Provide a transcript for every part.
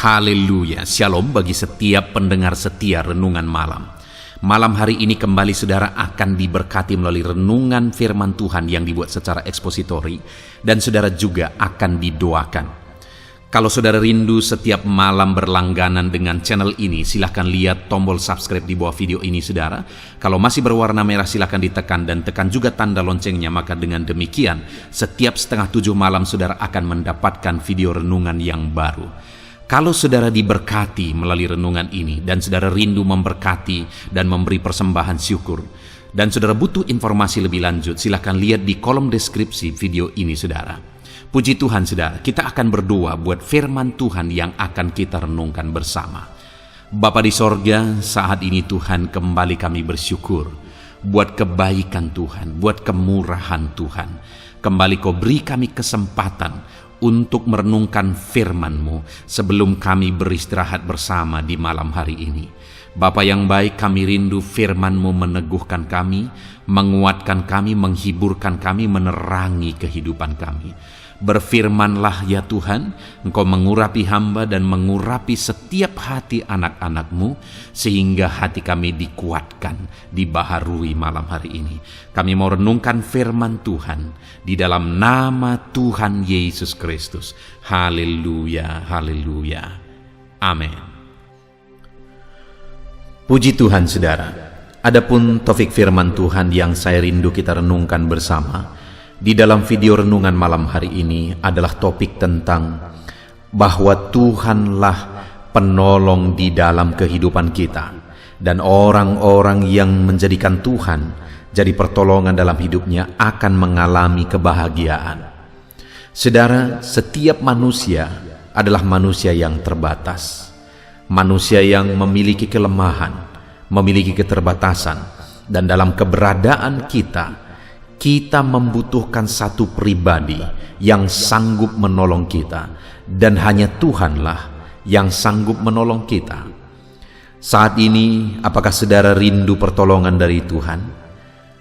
Haleluya, shalom bagi setiap pendengar setia Renungan Malam. Malam hari ini kembali saudara akan diberkati melalui renungan firman Tuhan yang dibuat secara ekspositori, dan saudara juga akan didoakan. Kalau saudara rindu setiap malam berlangganan dengan channel ini, silahkan lihat tombol subscribe di bawah video ini saudara. Kalau masih berwarna merah silahkan ditekan dan tekan juga tanda loncengnya, maka dengan demikian setiap 6:30 malam saudara akan mendapatkan video renungan yang baru. Kalau saudara diberkati melalui renungan ini dan saudara rindu memberkati dan memberi persembahan syukur, dan saudara butuh informasi lebih lanjut, silahkan lihat di kolom deskripsi video ini saudara. Puji Tuhan saudara, kita akan berdoa buat firman Tuhan yang akan kita renungkan bersama. Bapa di sorga, saat ini Tuhan kembali kami bersyukur buat kebaikan Tuhan, buat kemurahan Tuhan. Kembali Kau beri kami kesempatan untuk merenungkan firman-Mu sebelum kami beristirahat bersama di malam hari ini. Bapa yang baik, kami rindu firman-Mu meneguhkan kami, menguatkan kami, menghiburkan kami, menerangi kehidupan kami. Berfirmanlah ya Tuhan, Engkau mengurapi hamba dan mengurapi setiap hati anak-anak-Mu, sehingga hati kami dikuatkan, dibaharui malam hari ini. Kami mau renungkan firman Tuhan di dalam nama Tuhan Yesus Kristus. Haleluya, haleluya. Amin. Puji Tuhan saudara. Adapun topik firman Tuhan yang saya rindu kita renungkan bersama di dalam video renungan malam hari ini adalah topik tentang bahwa Tuhanlah penolong di dalam kehidupan kita, dan orang-orang yang menjadikan Tuhan jadi pertolongan dalam hidupnya akan mengalami kebahagiaan. Saudara, setiap manusia adalah manusia yang terbatas, manusia yang memiliki kelemahan, memiliki keterbatasan, dan dalam keberadaan kita membutuhkan satu pribadi yang sanggup menolong kita, dan hanya Tuhanlah yang sanggup menolong kita. Saat ini, apakah saudara rindu pertolongan dari Tuhan?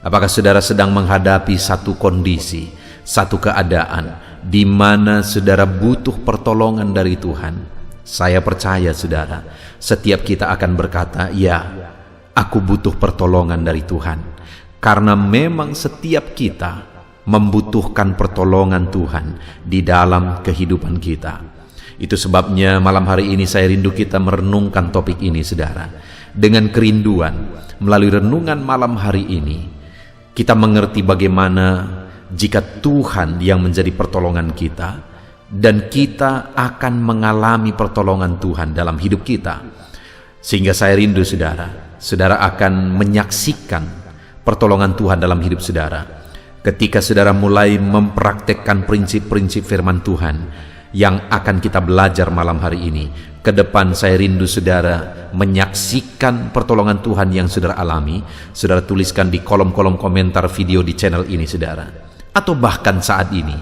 Apakah saudara sedang menghadapi satu kondisi, satu keadaan di mana saudara butuh pertolongan dari Tuhan? Saya percaya saudara, setiap kita akan berkata, "Ya, aku butuh pertolongan dari Tuhan." Karena memang setiap kita membutuhkan pertolongan Tuhan di dalam kehidupan kita. Itu sebabnya malam hari ini saya rindu kita merenungkan topik ini saudara. Dengan kerinduan, melalui renungan malam hari ini, kita mengerti bagaimana jika Tuhan yang menjadi pertolongan kita, dan kita akan mengalami pertolongan Tuhan dalam hidup kita. Sehingga saya rindu saudara akan menyaksikan pertolongan Tuhan dalam hidup saudara ketika saudara mulai mempraktekkan prinsip-prinsip firman Tuhan yang akan kita belajar malam hari ini. Ke depan saya rindu saudara menyaksikan pertolongan Tuhan yang saudara alami. Saudara tuliskan di kolom-kolom komentar video di channel ini saudara. Atau bahkan saat ini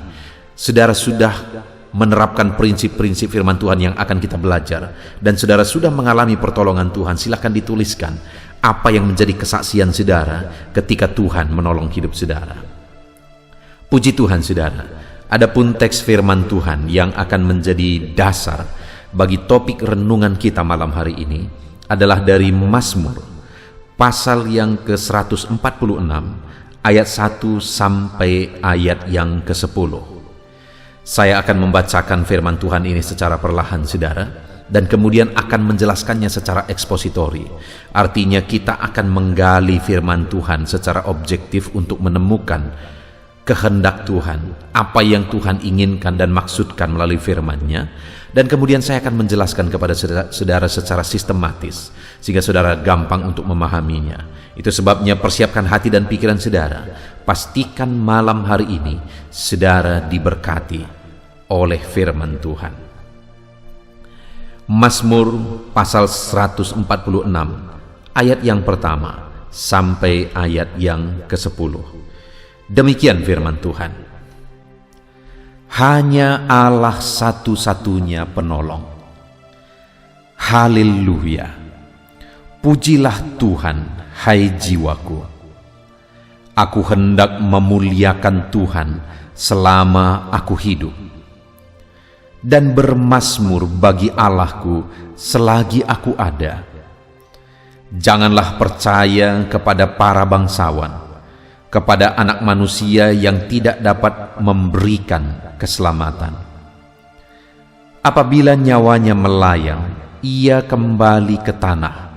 saudara sudah menerapkan prinsip-prinsip firman Tuhan yang akan kita belajar, dan saudara sudah mengalami pertolongan Tuhan. Silakan dituliskan apa yang menjadi kesaksian saudara ketika Tuhan menolong hidup saudara. Puji Tuhan saudara. Adapun teks firman Tuhan yang akan menjadi dasar bagi topik renungan kita malam hari ini adalah dari Mazmur pasal yang ke-146 ayat 1 sampai ayat yang ke-10. Saya akan membacakan firman Tuhan ini secara perlahan saudara, dan kemudian akan menjelaskannya secara ekspositori. Artinya kita akan menggali firman Tuhan secara objektif untuk menemukan kehendak Tuhan, apa yang Tuhan inginkan dan maksudkan melalui firman-Nya, dan kemudian saya akan menjelaskan kepada saudara secara sistematis sehingga saudara gampang untuk memahaminya. Itu sebabnya persiapkan hati dan pikiran saudara. Pastikan malam hari ini saudara diberkati oleh firman Tuhan. Mazmur pasal 146 ayat yang pertama sampai ayat yang ke-10. Demikian firman Tuhan. Hanya Allah satu-satunya penolong. Haleluya. Pujilah Tuhan, hai jiwaku. Aku hendak memuliakan Tuhan selama aku hidup. dan bermazmur bagi Allahku selagi aku ada. Janganlah percaya kepada para bangsawan, kepada anak manusia yang tidak dapat memberikan keselamatan. Apabila nyawanya melayang, ia kembali ke tanah.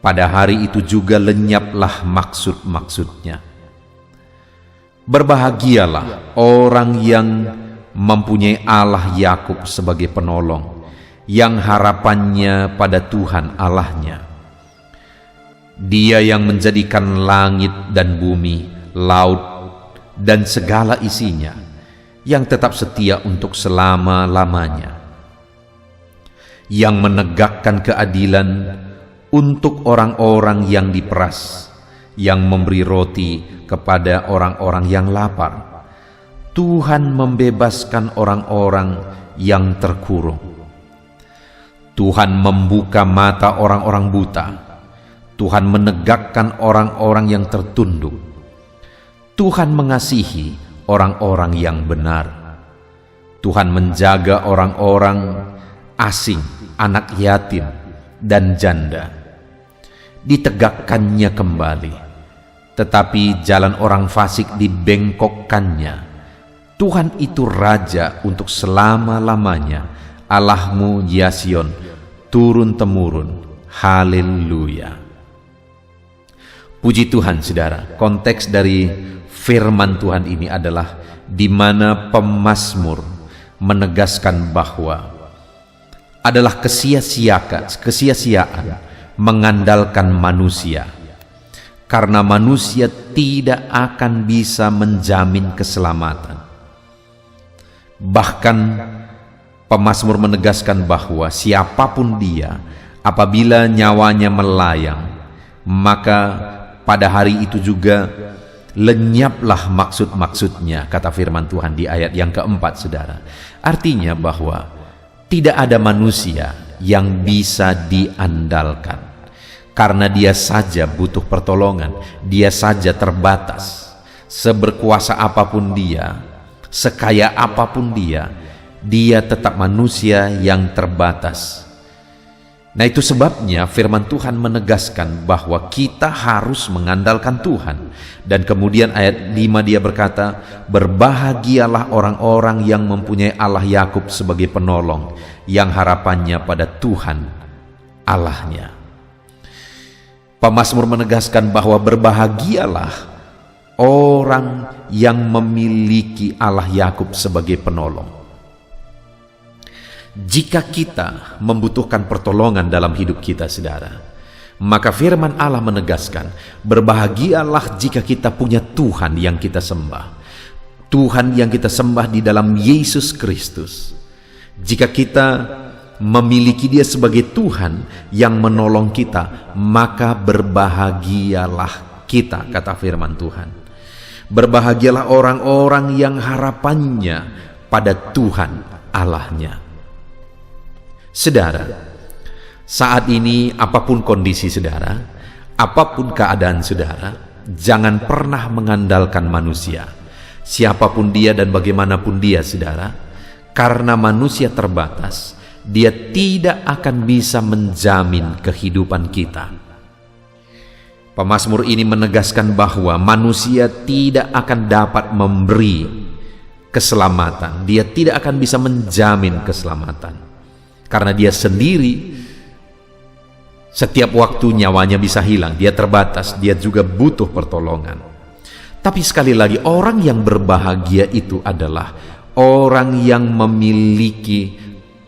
Pada hari itu juga lenyaplah maksud-maksudnya. Berbahagialah orang yang mempunyai Allah Yakub sebagai penolong, yang harapannya pada Tuhan Allahnya. Dia yang menjadikan langit dan bumi, laut, dan segala isinya, yang tetap setia untuk selama-lamanya, yang menegakkan keadilan untuk orang-orang yang diperas, yang memberi roti kepada orang-orang yang lapar. Tuhan membebaskan orang-orang yang terkurung. Tuhan membuka mata orang-orang buta. Tuhan menegakkan orang-orang yang tertunduk. Tuhan mengasihi orang-orang yang benar. Tuhan menjaga orang-orang asing, anak yatim, dan janda. Ditegakkannya kembali, tetapi jalan orang fasik dibengkokkannya. Tuhan itu Raja untuk selama-lamanya. Allahmu ya Sion, turun-temurun. Haleluya. Puji Tuhan, saudara. Konteks dari firman Tuhan ini adalah di mana pemazmur menegaskan bahwa adalah kesia-siaan mengandalkan manusia, karena manusia tidak akan bisa menjamin keselamatan. Bahkan pemazmur menegaskan bahwa siapapun dia, apabila nyawanya melayang, maka pada hari itu juga lenyaplah maksud-maksudnya, kata firman Tuhan di ayat yang keempat, saudara. Artinya bahwa tidak ada manusia yang bisa diandalkan, karena dia saja butuh pertolongan, dia saja terbatas. Seberkuasa apapun dia, sekaya apapun dia tetap manusia yang terbatas. Nah, itu sebabnya firman Tuhan menegaskan bahwa kita harus mengandalkan Tuhan. Dan kemudian ayat 5 dia berkata, berbahagialah orang-orang yang mempunyai Allah Yakub sebagai penolong, yang harapannya pada Tuhan Allahnya. Pemazmur menegaskan bahwa berbahagialah orang yang memiliki Allah Yakub sebagai penolong. Jika kita membutuhkan pertolongan dalam hidup kita, saudara, maka firman Allah menegaskan, berbahagialah jika kita punya Tuhan yang kita sembah. Tuhan yang kita sembah di dalam Yesus Kristus. Jika kita memiliki Dia sebagai Tuhan yang menolong kita, maka berbahagialah kita, kata firman Tuhan. Berbahagialah orang-orang yang harapannya pada Tuhan Allahnya. Saudara, saat ini apapun kondisi saudara, apapun keadaan saudara, jangan pernah mengandalkan manusia, siapapun dia dan bagaimanapun dia, saudara, karena manusia terbatas. Dia tidak akan bisa menjamin kehidupan kita. Pemazmur ini menegaskan bahwa manusia tidak akan dapat memberi keselamatan. Dia tidak akan bisa menjamin keselamatan, karena dia sendiri setiap waktu nyawanya bisa hilang. Dia terbatas, dia juga butuh pertolongan. Tapi sekali lagi, orang yang berbahagia itu adalah orang yang memiliki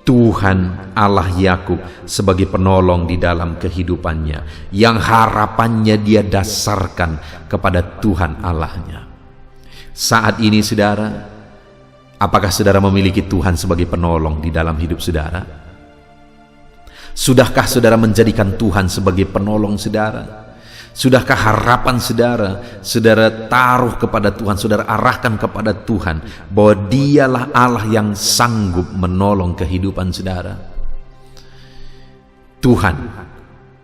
Tuhan Allah Yakub sebagai penolong di dalam kehidupannya, yang harapannya dia dasarkan kepada Tuhan Allahnya. Saat ini, saudara, apakah saudara memiliki Tuhan sebagai penolong di dalam hidup saudara? Sudahkah saudara menjadikan Tuhan sebagai penolong saudara? Sudahkah harapan saudara taruh kepada Tuhan, saudara arahkan kepada Tuhan, bahwa Dialah Allah yang sanggup menolong kehidupan saudara? Tuhan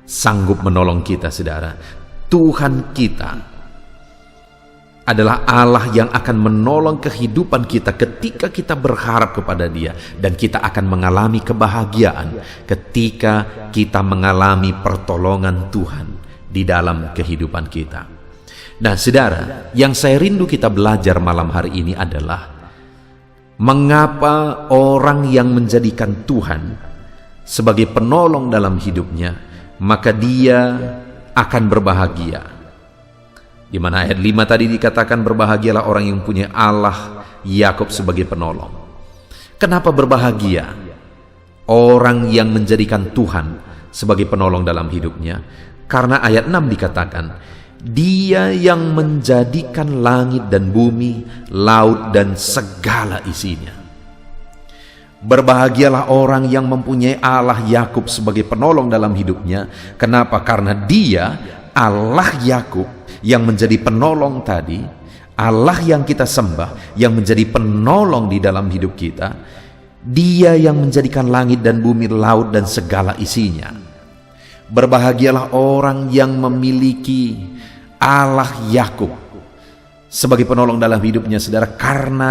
sanggup menolong kita, saudara. Tuhan kita adalah Allah yang akan menolong kehidupan kita ketika kita berharap kepada Dia, dan kita akan mengalami kebahagiaan ketika kita mengalami pertolongan Tuhan di dalam kehidupan kita. Nah, saudara, yang saya rindu kita belajar malam hari ini adalah mengapa orang yang menjadikan Tuhan sebagai penolong dalam hidupnya, maka dia akan berbahagia. Di mana ayat 5 tadi dikatakan berbahagialah orang yang punya Allah Yakub sebagai penolong. Kenapa berbahagia orang yang menjadikan Tuhan sebagai penolong dalam hidupnya? Karena ayat 6 dikatakan, Dia yang menjadikan langit dan bumi, laut dan segala isinya. Berbahagialah orang yang mempunyai Allah Yakub sebagai penolong dalam hidupnya. Kenapa? Karena Dia, Allah Yakub, yang menjadi penolong tadi, Allah yang kita sembah, yang menjadi penolong di dalam hidup kita, Dia yang menjadikan langit dan bumi, laut dan segala isinya. Berbahagialah orang yang memiliki Allah Yakub sebagai penolong dalam hidupnya, saudara, karena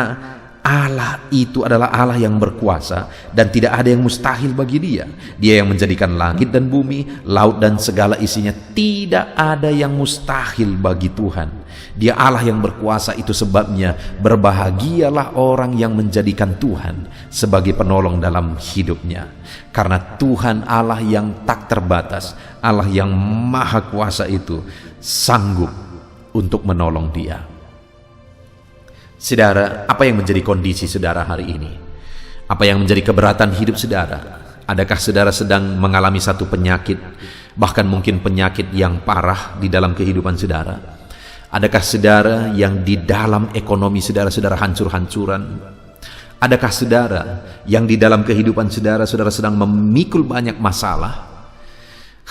Allah itu adalah Allah yang berkuasa dan tidak ada yang mustahil bagi Dia. Dia yang menjadikan langit dan bumi, laut dan segala isinya. Tidak ada yang mustahil bagi Tuhan. Dia Allah yang berkuasa, itu sebabnya berbahagialah orang yang menjadikan Tuhan sebagai penolong dalam hidupnya. Karena Tuhan Allah yang tak terbatas, Allah yang maha kuasa itu sanggup untuk menolong dia. Saudara, apa yang menjadi kondisi saudara hari ini? Apa yang menjadi keberatan hidup saudara? Adakah saudara sedang mengalami satu penyakit, bahkan mungkin penyakit yang parah di dalam kehidupan saudara? Adakah saudara yang di dalam ekonomi saudara hancur-hancuran? Adakah saudara yang di dalam kehidupan saudara sedang memikul banyak masalah?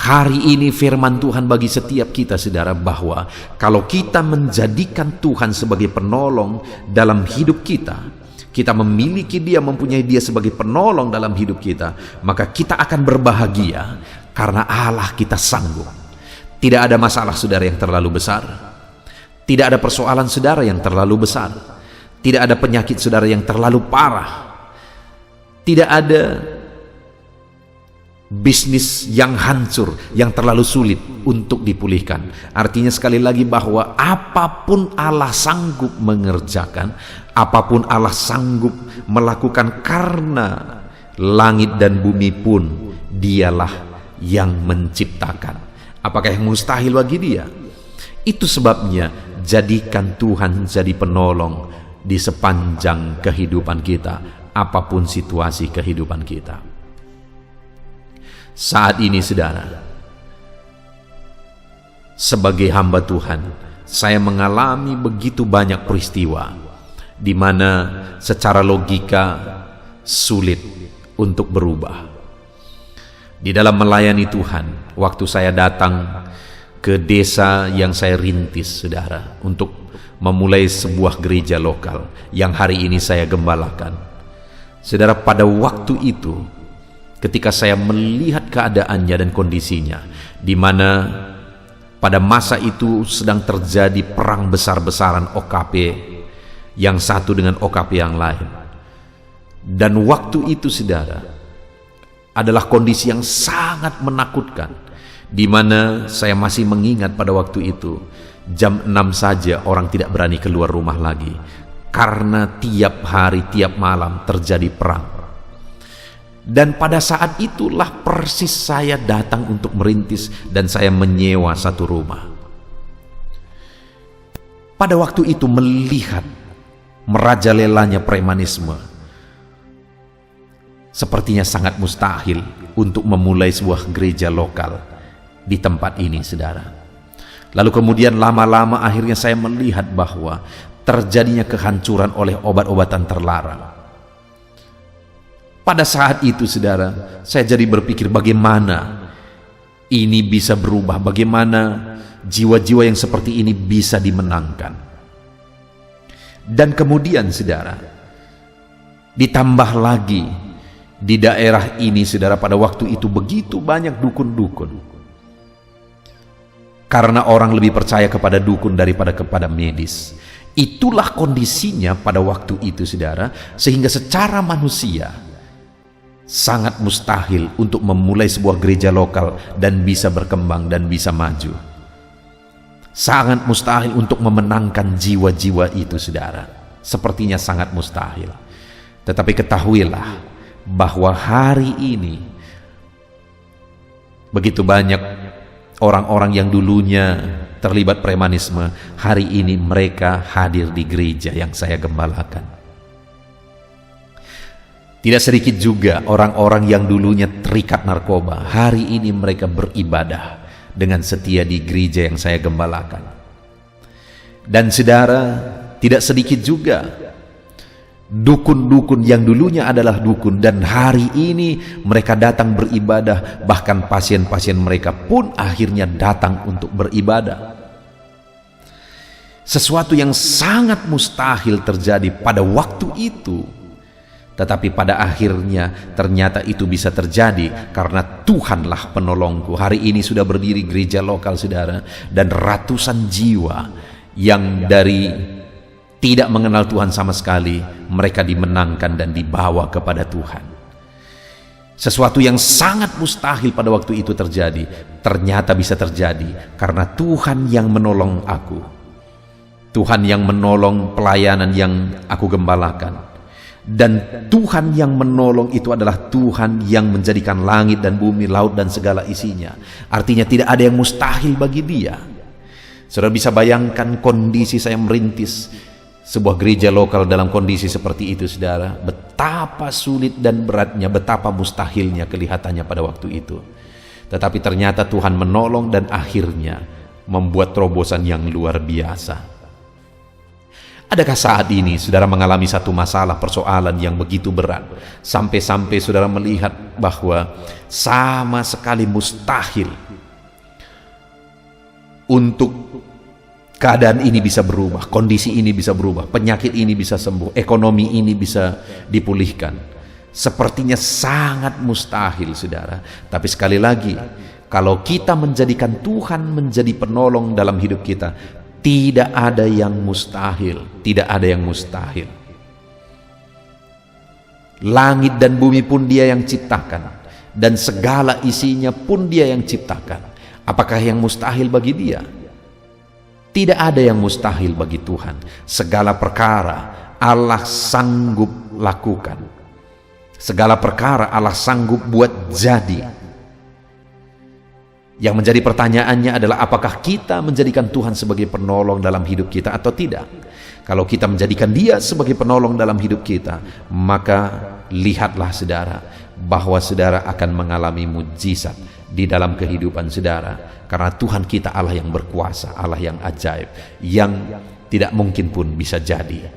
Hari ini firman Tuhan bagi setiap kita, saudara, bahwa kalau kita menjadikan Tuhan sebagai penolong dalam hidup kita, kita memiliki Dia, mempunyai Dia sebagai penolong dalam hidup kita, maka kita akan berbahagia karena Allah kita sanggup. Tidak ada masalah saudara yang terlalu besar, tidak ada persoalan saudara yang terlalu besar, tidak ada penyakit saudara yang terlalu parah, tidak ada bisnis yang hancur, yang terlalu sulit untuk dipulihkan. Artinya sekali lagi bahwa apapun Allah sanggup mengerjakan, apapun Allah sanggup melakukan, karena langit dan bumi pun Dialah yang menciptakan. Apakah yang mustahil bagi Dia? Itu sebabnya jadikan Tuhan jadi penolong di sepanjang kehidupan kita, apapun situasi kehidupan kita. Saat ini, saudara, sebagai hamba Tuhan, saya mengalami begitu banyak peristiwa di mana secara logika sulit untuk berubah. Di dalam melayani Tuhan, waktu saya datang ke desa yang saya rintis, saudara, untuk memulai sebuah gereja lokal yang hari ini saya gembalakan. Saudara, pada waktu itu, ketika saya melihat keadaannya dan kondisinya, di mana pada masa itu sedang terjadi perang besar-besaran OKP yang satu dengan OKP yang lain, dan waktu itu, saudara, adalah kondisi yang sangat menakutkan, di mana saya masih mengingat pada waktu itu jam 6 saja orang tidak berani keluar rumah lagi, karena tiap hari, tiap malam terjadi perang. Dan pada saat itulah persis saya datang untuk merintis, dan saya menyewa satu rumah. Pada waktu itu melihat merajalelanya premanisme, sepertinya sangat mustahil untuk memulai sebuah gereja lokal di tempat ini, saudara. Lalu kemudian lama-lama akhirnya saya melihat bahwa terjadinya kehancuran oleh obat-obatan terlarang. Pada saat itu, saudara, saya jadi berpikir bagaimana ini bisa berubah, bagaimana jiwa-jiwa yang seperti ini bisa dimenangkan. Dan kemudian, saudara, ditambah lagi di daerah ini, saudara, pada waktu itu begitu banyak dukun-dukun. Karena orang lebih percaya kepada dukun daripada kepada medis. Itulah kondisinya pada waktu itu, saudara, sehingga secara manusia sangat mustahil untuk memulai sebuah gereja lokal dan bisa berkembang dan bisa maju. Sangat mustahil untuk memenangkan jiwa-jiwa itu, saudara. Sepertinya sangat mustahil. Tetapi ketahuilah bahwa hari ini begitu banyak orang-orang yang dulunya terlibat premanisme, hari ini mereka hadir di gereja yang saya gembalakan. Tidak sedikit juga orang-orang yang dulunya terikat narkoba, hari ini mereka beribadah dengan setia di gereja yang saya gembalakan. Dan saudara, tidak sedikit juga dukun-dukun yang dulunya adalah dukun dan hari ini mereka datang beribadah, bahkan pasien-pasien mereka pun akhirnya datang untuk beribadah. Sesuatu yang sangat mustahil terjadi pada waktu itu, tetapi pada akhirnya ternyata itu bisa terjadi karena Tuhanlah penolongku. Hari ini sudah berdiri gereja lokal, saudara, dan ratusan jiwa yang dari tidak mengenal Tuhan sama sekali, mereka dimenangkan dan dibawa kepada Tuhan. Sesuatu yang sangat mustahil pada waktu itu terjadi, ternyata bisa terjadi karena Tuhan yang menolong aku. Tuhan yang menolong pelayanan yang aku gembalakan. Dan Tuhan yang menolong itu adalah Tuhan yang menjadikan langit dan bumi, laut dan segala isinya. Artinya tidak ada yang mustahil bagi Dia. Saudara bisa bayangkan kondisi saya merintis sebuah gereja lokal dalam kondisi seperti itu, saudara. Betapa sulit dan beratnya, betapa mustahilnya kelihatannya pada waktu itu. Tetapi ternyata Tuhan menolong dan akhirnya membuat terobosan yang luar biasa. Adakah saat ini saudara mengalami satu masalah, persoalan yang begitu berat, sampai-sampai saudara melihat bahwa sama sekali mustahil untuk keadaan ini bisa berubah, kondisi ini bisa berubah, penyakit ini bisa sembuh, ekonomi ini bisa dipulihkan? Sepertinya sangat mustahil, saudara. Tapi sekali lagi, kalau kita menjadikan Tuhan menjadi penolong dalam hidup kita, tidak ada yang mustahil, tidak ada yang mustahil. Langit dan bumi pun Dia yang ciptakan, dan segala isinya pun Dia yang ciptakan. Apakah yang mustahil bagi Dia? Tidak ada yang mustahil bagi Tuhan. Segala perkara Allah sanggup lakukan. Segala perkara Allah sanggup buat jadi. Yang menjadi pertanyaannya adalah apakah kita menjadikan Tuhan sebagai penolong dalam hidup kita atau tidak. Kalau kita menjadikan Dia sebagai penolong dalam hidup kita, maka lihatlah saudara, bahwa saudara akan mengalami mujizat di dalam kehidupan saudara. Karena Tuhan kita Allah yang berkuasa, Allah yang ajaib, yang tidak mungkin pun bisa jadi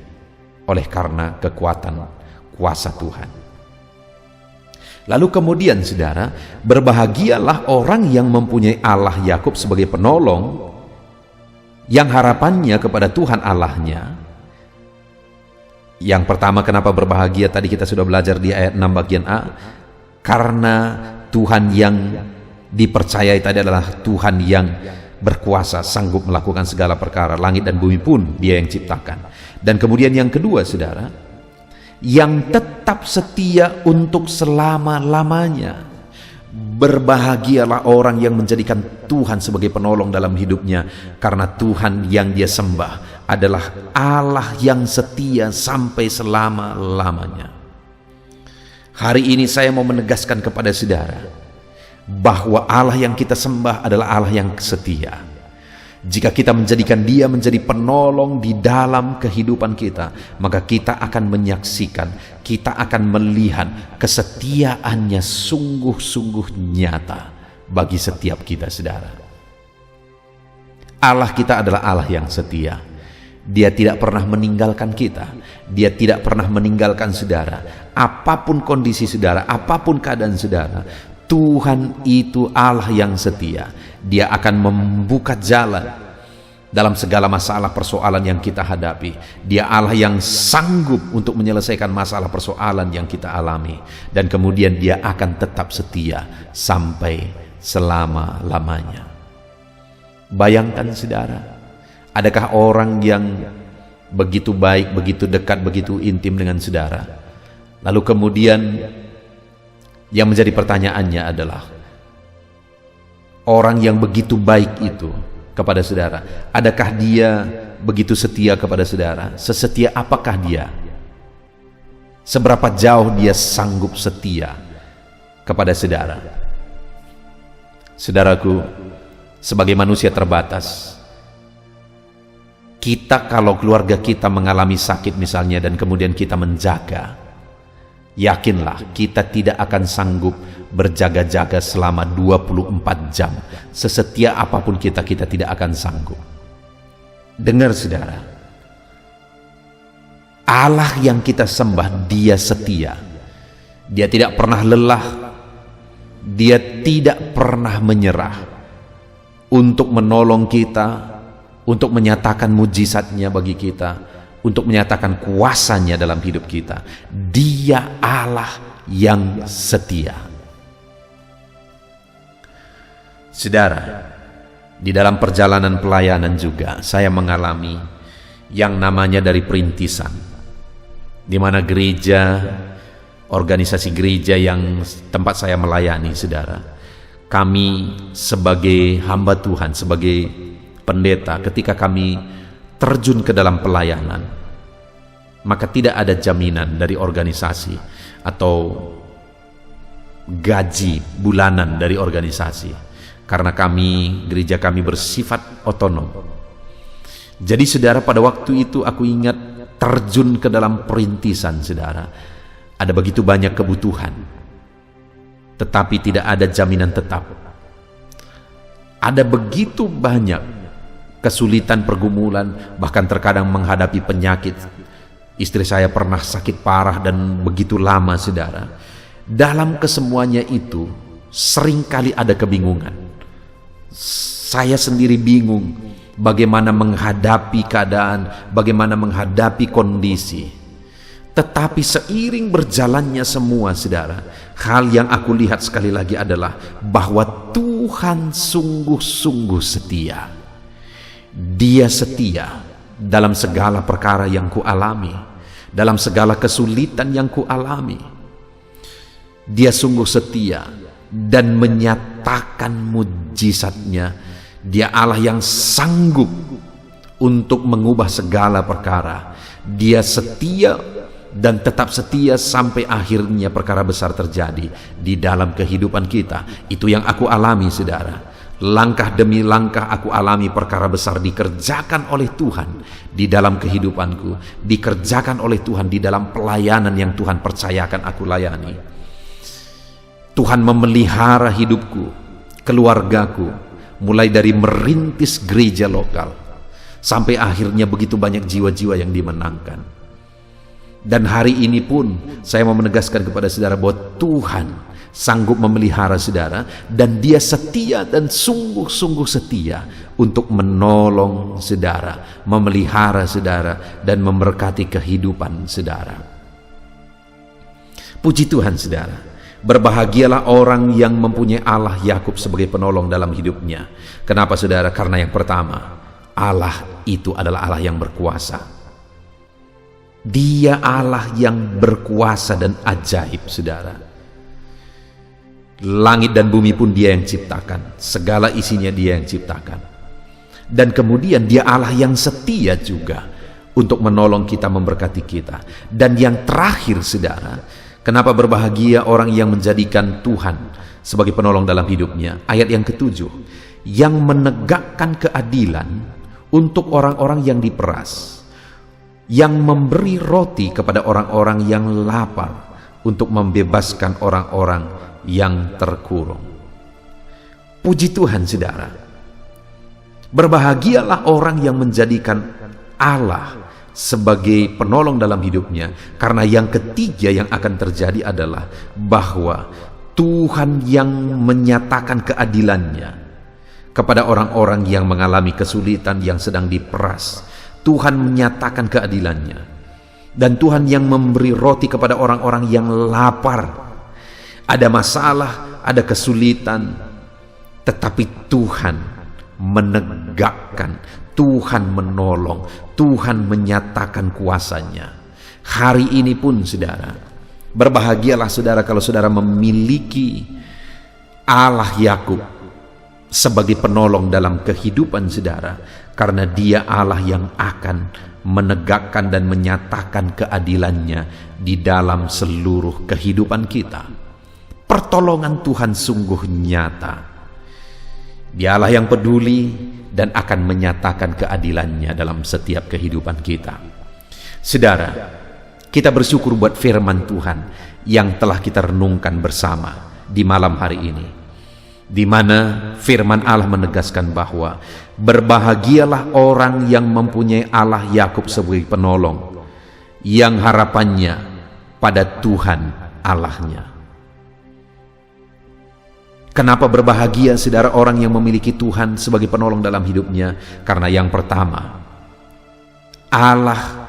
oleh karena kekuatan kuasa Tuhan. Lalu kemudian saudara, berbahagialah orang yang mempunyai Allah Yakub sebagai penolong, yang harapannya kepada Tuhan Allahnya. Yang pertama, kenapa berbahagia? Tadi kita sudah belajar di ayat 6 bagian A. Karena Tuhan yang dipercayai tadi adalah Tuhan yang berkuasa, sanggup melakukan segala perkara. Langit dan bumi pun Dia yang ciptakan. Dan kemudian yang kedua saudara, yang tetap setia untuk selama-lamanya. Berbahagialah orang yang menjadikan Tuhan sebagai penolong dalam hidupnya, karena Tuhan yang dia sembah adalah Allah yang setia sampai selama-lamanya. Hari ini saya mau menegaskan kepada saudara bahwa Allah yang kita sembah adalah Allah yang setia. Jika kita menjadikan Dia menjadi penolong di dalam kehidupan kita, maka kita akan menyaksikan, kita akan melihat kesetiaannya sungguh-sungguh nyata bagi setiap kita, saudara. Allah kita adalah Allah yang setia. Dia tidak pernah meninggalkan kita. Dia tidak pernah meninggalkan saudara. Apapun kondisi saudara, apapun keadaan saudara, Tuhan itu Allah yang setia. Dia akan membuka jalan dalam segala masalah persoalan yang kita hadapi. Dia Allah yang sanggup untuk menyelesaikan masalah persoalan yang kita alami. Dan kemudian Dia akan tetap setia sampai selama-lamanya. Bayangkan saudara, adakah orang yang begitu baik, begitu dekat, begitu intim dengan saudara. Lalu kemudian yang menjadi pertanyaannya adalah, orang yang begitu baik itu kepada saudara, adakah dia begitu setia kepada saudara? Sesetia apakah dia? Seberapa jauh dia sanggup setia kepada saudara? Saudaraku, sebagai manusia terbatas, kita kalau keluarga kita mengalami sakit misalnya dan kemudian kita menjaga, yakinlah kita tidak akan sanggup berjaga-jaga selama 24 jam. Sesetia apapun kita tidak akan sanggup. Dengar saudara, Allah yang kita sembah, dia setia. Dia tidak pernah lelah, dia tidak pernah menyerah untuk menolong kita, untuk menyatakan mujizatnya bagi kita, untuk menyatakan kuasanya dalam hidup kita. Dia Allah yang setia. Saudara, di dalam perjalanan pelayanan juga saya mengalami yang namanya dari perintisan, di mana gereja, organisasi gereja yang tempat saya melayani, saudara, kami sebagai hamba Tuhan, sebagai pendeta, ketika kami terjun ke dalam pelayanan, maka tidak ada jaminan dari organisasi atau gaji bulanan dari organisasi, karena gereja kami bersifat otonom. Jadi saudara, pada waktu itu aku ingat terjun ke dalam perintisan, saudara, ada begitu banyak kebutuhan, tetapi tidak ada jaminan tetap. Ada begitu banyak kesulitan, pergumulan, bahkan terkadang menghadapi penyakit. Istri saya pernah sakit parah dan begitu lama, saudara. Dalam kesemuanya itu seringkali ada kebingungan. Saya sendiri bingung bagaimana menghadapi keadaan, bagaimana menghadapi kondisi. Tetapi seiring berjalannya semua, saudara, hal yang aku lihat sekali lagi adalah bahwa Tuhan sungguh-sungguh setia. Dia setia dalam segala perkara yang kualami, dalam segala kesulitan yang kualami. Dia sungguh setia dan menyatakan mujizatnya. Dia Allah yang sanggup untuk mengubah segala perkara. Dia setia dan tetap setia sampai akhirnya perkara besar terjadi di dalam kehidupan kita. Itu yang aku alami, saudara. Langkah demi langkah aku alami perkara besar dikerjakan oleh Tuhan di dalam kehidupanku, dikerjakan oleh Tuhan di dalam pelayanan yang Tuhan percayakan aku layani. Tuhan memelihara hidupku, keluargaku, mulai dari merintis gereja lokal sampai akhirnya begitu banyak jiwa-jiwa yang dimenangkan. Dan hari ini pun saya mau menegaskan kepada saudara bahwa Tuhan sanggup memelihara saudara, dan dia setia dan sungguh-sungguh setia untuk menolong saudara, memelihara saudara, dan memberkati kehidupan saudara. Puji Tuhan, saudara. Berbahagialah orang yang mempunyai Allah Yakub sebagai penolong dalam hidupnya. Kenapa, saudara? Karena yang pertama, Allah itu adalah Allah yang berkuasa. Dia Allah yang berkuasa dan ajaib, saudara. Langit dan bumi pun dia yang ciptakan, segala isinya dia yang ciptakan. Dan kemudian dia Allah yang setia juga untuk menolong kita, memberkati kita. Dan yang terakhir, saudara, kenapa berbahagia orang yang menjadikan Tuhan sebagai penolong dalam hidupnya? Ayat yang ke-7, yang menegakkan keadilan untuk orang-orang yang diperas, yang memberi roti kepada orang-orang yang lapar, untuk membebaskan orang-orang yang terkurung. Puji Tuhan, saudara. Berbahagialah orang yang menjadikan Allah sebagai penolong dalam hidupnya, karena yang ketiga yang akan terjadi adalah bahwa Tuhan yang menyatakan keadilannya kepada orang-orang yang mengalami kesulitan, yang sedang diperas. Tuhan menyatakan keadilannya. Dan Tuhan yang memberi roti kepada orang-orang yang lapar. Ada masalah, ada kesulitan, tetapi Tuhan menegakkan, Tuhan menolong, Tuhan menyatakan kuasanya. Hari ini pun saudara, berbahagialah saudara kalau saudara memiliki Allah Yakub sebagai penolong dalam kehidupan saudara, karena Dia Allah yang akan menegakkan dan menyatakan keadilannya di dalam seluruh kehidupan kita. Pertolongan Tuhan sungguh nyata. Dialah yang peduli dan akan menyatakan keadilannya dalam setiap kehidupan kita. Saudara, kita bersyukur buat firman Tuhan yang telah kita renungkan bersama di malam hari ini, di mana firman Allah menegaskan bahwa berbahagialah orang yang mempunyai Allah Yakub sebagai penolong, yang harapannya pada Tuhan Allahnya. Kenapa berbahagia saudara orang yang memiliki Tuhan sebagai penolong dalam hidupnya? Karena yang pertama, Allah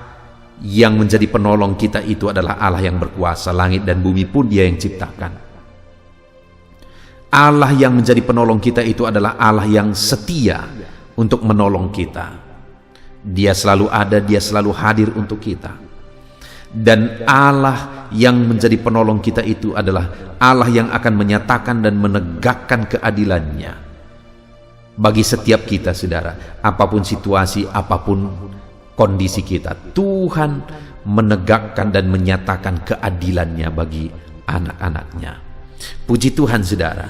yang menjadi penolong kita itu adalah Allah yang berkuasa. Langit dan bumi pun Dia yang ciptakan. Allah yang menjadi penolong kita itu adalah Allah yang setia untuk menolong kita. Dia selalu ada, Dia selalu hadir untuk kita. Dan Allah yang menjadi penolong kita itu adalah Allah yang akan menyatakan dan menegakkan keadilannya bagi setiap kita saudara. Apapun situasi, apapun kondisi kita, Tuhan menegakkan dan menyatakan keadilannya bagi anak-anaknya. Puji Tuhan saudara.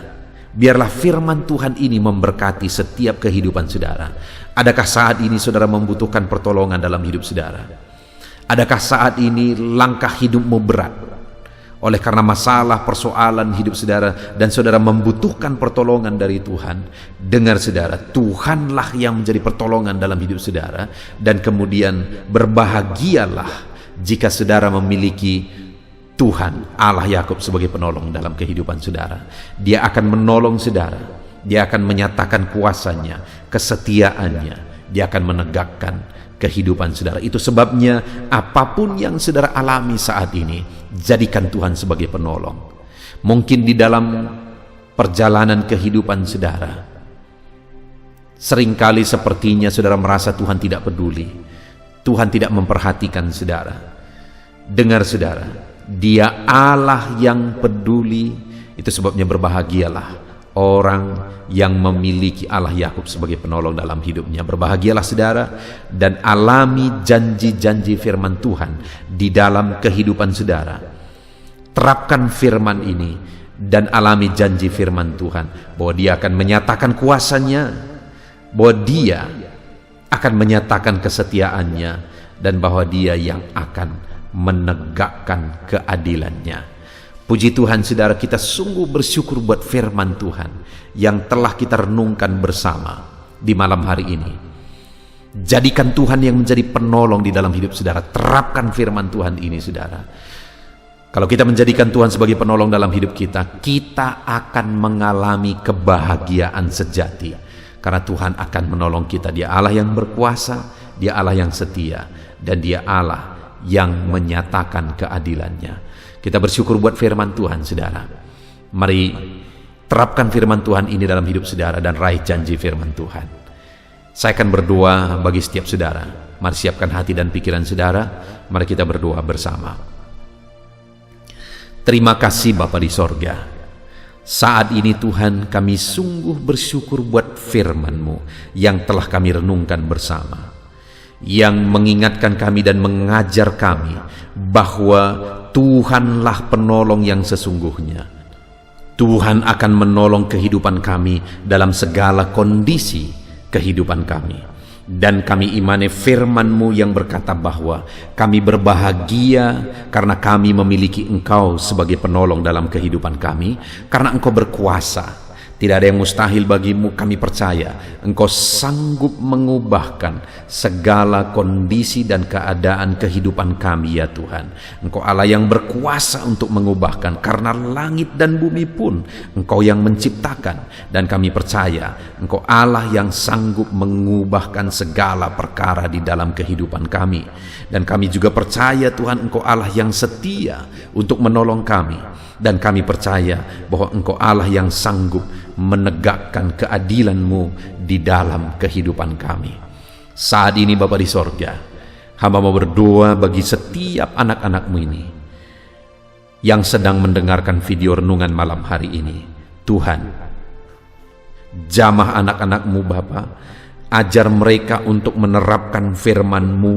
Biarlah firman Tuhan ini memberkati setiap kehidupan saudara. Adakah saat ini saudara membutuhkan pertolongan dalam hidup saudara? Adakah saat ini langkah hidupmu berat oleh karena masalah persoalan hidup saudara dan saudara membutuhkan pertolongan dari Tuhan? Dengar saudara, Tuhanlah yang menjadi pertolongan dalam hidup saudara, dan kemudian berbahagialah jika saudara memiliki Tuhan Allah Yakub sebagai penolong dalam kehidupan saudara. Dia akan menolong saudara, Dia akan menyatakan kuasanya, kesetiaannya, Dia akan menegakkan kehidupan saudara. Itu sebabnya apapun yang saudara alami saat ini, jadikan Tuhan sebagai penolong. Mungkin di dalam perjalanan kehidupan saudara, seringkali sepertinya saudara merasa Tuhan tidak peduli, Tuhan tidak memperhatikan saudara. Dengar saudara, Dia Allah yang peduli. Itu sebabnya berbahagialah orang yang memiliki Allah Yakub sebagai penolong dalam hidupnya. Berbahagialah saudara dan alami janji-janji firman Tuhan di dalam kehidupan saudara. Terapkan firman ini dan alami janji firman Tuhan bahwa Dia akan menyatakan kuasanya, bahwa Dia akan menyatakan kesetiaannya, dan bahwa Dia yang akan menegakkan keadilannya. Puji Tuhan saudara, kita sungguh bersyukur buat firman Tuhan yang telah kita renungkan bersama di malam hari ini. Jadikan Tuhan yang menjadi penolong di dalam hidup saudara. Terapkan firman Tuhan ini saudara. Kalau kita menjadikan Tuhan sebagai penolong dalam hidup kita, kita akan mengalami kebahagiaan sejati. Karena Tuhan akan menolong kita. Dia Allah yang berkuasa, Dia Allah yang setia, dan Dia Allah yang menyatakan keadilannya. Kita bersyukur buat firman Tuhan saudara. Mari terapkan firman Tuhan ini dalam hidup saudara dan raih janji firman Tuhan. Saya akan berdoa bagi setiap saudara. Mari siapkan hati dan pikiran saudara. Mari kita berdoa bersama. Terima kasih Bapa di sorga. Saat ini Tuhan, kami sungguh bersyukur buat firman-Mu yang telah kami renungkan bersama, yang mengingatkan kami dan mengajar kami bahwa Tuhanlah penolong yang sesungguhnya. Tuhan akan menolong kehidupan kami dalam segala kondisi kehidupan kami. Dan kami imani firman-Mu yang berkata bahwa kami berbahagia karena kami memiliki Engkau sebagai penolong dalam kehidupan kami, karena Engkau berkuasa. Tidak ada yang mustahil bagimu. Kami percaya Engkau sanggup mengubahkan segala kondisi dan keadaan kehidupan kami ya Tuhan. Engkau Allah yang berkuasa untuk mengubahkan, karena langit dan bumi pun Engkau yang menciptakan. Dan kami percaya Engkau Allah yang sanggup mengubahkan segala perkara di dalam kehidupan kami. Dan kami juga percaya Tuhan Engkau Allah yang setia untuk menolong kami. Dan kami percaya bahwa Engkau Allah yang sanggup menegakkan keadilan-Mu di dalam kehidupan kami. Saat ini Bapa di sorga, hamba mau berdoa bagi setiap anak-anak-Mu ini yang sedang mendengarkan video renungan malam hari ini. Tuhan, jamah anak-anak-Mu Bapa, ajar mereka untuk menerapkan firman-Mu,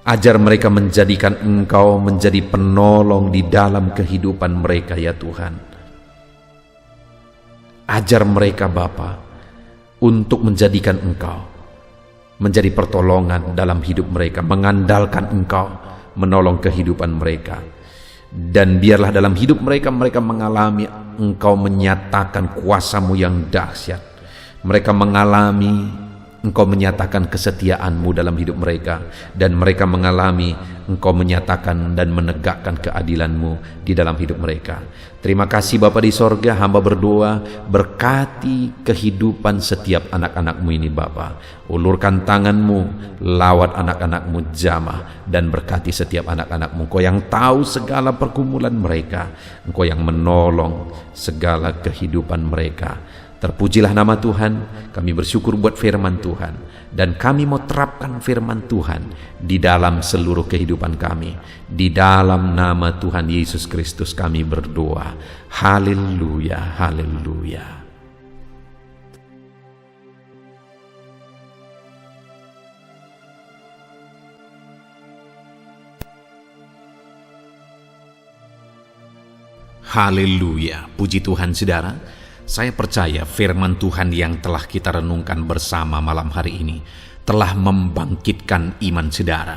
ajar mereka menjadikan Engkau menjadi penolong di dalam kehidupan mereka ya Tuhan. Ajar mereka Bapa untuk menjadikan Engkau menjadi pertolongan dalam hidup mereka, mengandalkan Engkau menolong kehidupan mereka. Dan biarlah dalam hidup mereka mengalami Engkau menyatakan kuasa-Mu yang dahsyat. Mereka mengalami Engkau menyatakan kesetiaan-Mu dalam hidup mereka, dan mereka mengalami Engkau menyatakan dan menegakkan keadilan-Mu di dalam hidup mereka. Terima kasih Bapa di sorga, hamba berdoa, berkati kehidupan setiap anak-anak-Mu ini Bapa. Ulurkan tangan-Mu, lawat anak-anak-Mu jamah, dan berkati setiap anak-anak-Mu. Engkau yang tahu segala pergumulan mereka, Engkau yang menolong segala kehidupan mereka. Terpujilah nama Tuhan, kami bersyukur buat firman Tuhan, dan kami mau terapkan firman Tuhan di dalam seluruh kehidupan kami. Di dalam nama Tuhan Yesus Kristus kami berdoa. Haleluya, haleluya. Haleluya, puji Tuhan saudara. Saya percaya firman Tuhan yang telah kita renungkan bersama malam hari ini telah membangkitkan iman saudara.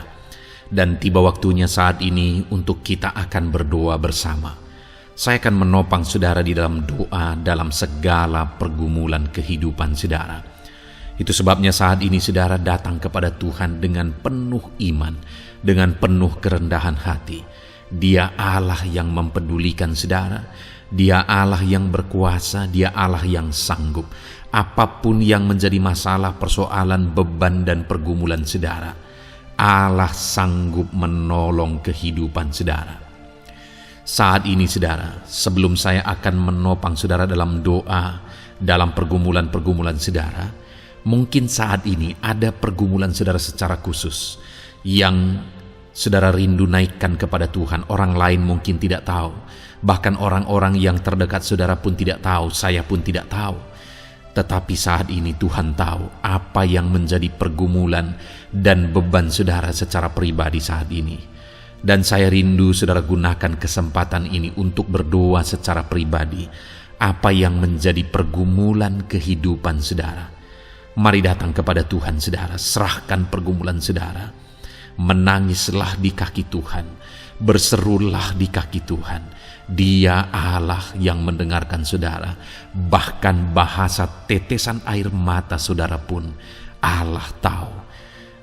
Dan tiba waktunya saat ini untuk kita akan berdoa bersama. Saya akan menopang saudara di dalam doa dalam segala pergumulan kehidupan saudara. Itu sebabnya saat ini saudara datang kepada Tuhan dengan penuh iman, dengan penuh kerendahan hati. Dia Allah yang mempedulikan saudara. Dia Allah yang berkuasa, Dia Allah yang sanggup. Apapun yang menjadi masalah, persoalan, beban, dan pergumulan saudara, Allah sanggup menolong kehidupan saudara. Saat ini saudara, sebelum saya akan menopang saudara dalam doa, dalam pergumulan-pergumulan saudara, mungkin saat ini ada pergumulan saudara secara khusus yang saudara rindu naikkan kepada Tuhan. Orang lain mungkin tidak tahu. Bahkan orang-orang yang terdekat saudara pun tidak tahu, saya pun tidak tahu. Tetapi saat ini Tuhan tahu apa yang menjadi pergumulan dan beban saudara secara pribadi saat ini. Dan saya rindu saudara gunakan kesempatan ini untuk berdoa secara pribadi. Apa yang menjadi pergumulan kehidupan saudara. Mari datang kepada Tuhan saudara, serahkan pergumulan saudara. Menangislah di kaki Tuhan, berserulah di kaki Tuhan. Dia Allah yang mendengarkan saudara. Bahkan bahasa tetesan air mata saudara pun Allah tahu.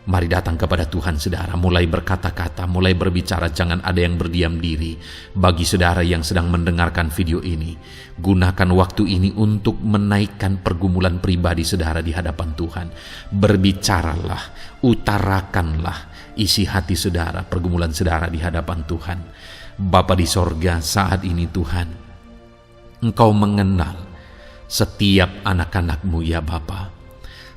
Mari datang kepada Tuhan saudara, mulai berkata-kata, mulai berbicara, jangan ada yang berdiam diri. Bagi saudara yang sedang mendengarkan video ini, gunakan waktu ini untuk menaikkan pergumulan pribadi saudara di hadapan Tuhan. Berbicaralah, utarakanlah isi hati saudara, pergumulan saudara di hadapan Tuhan. Bapa di sorga, saat ini Tuhan, Engkau mengenal setiap anak-anak-Mu ya Bapa.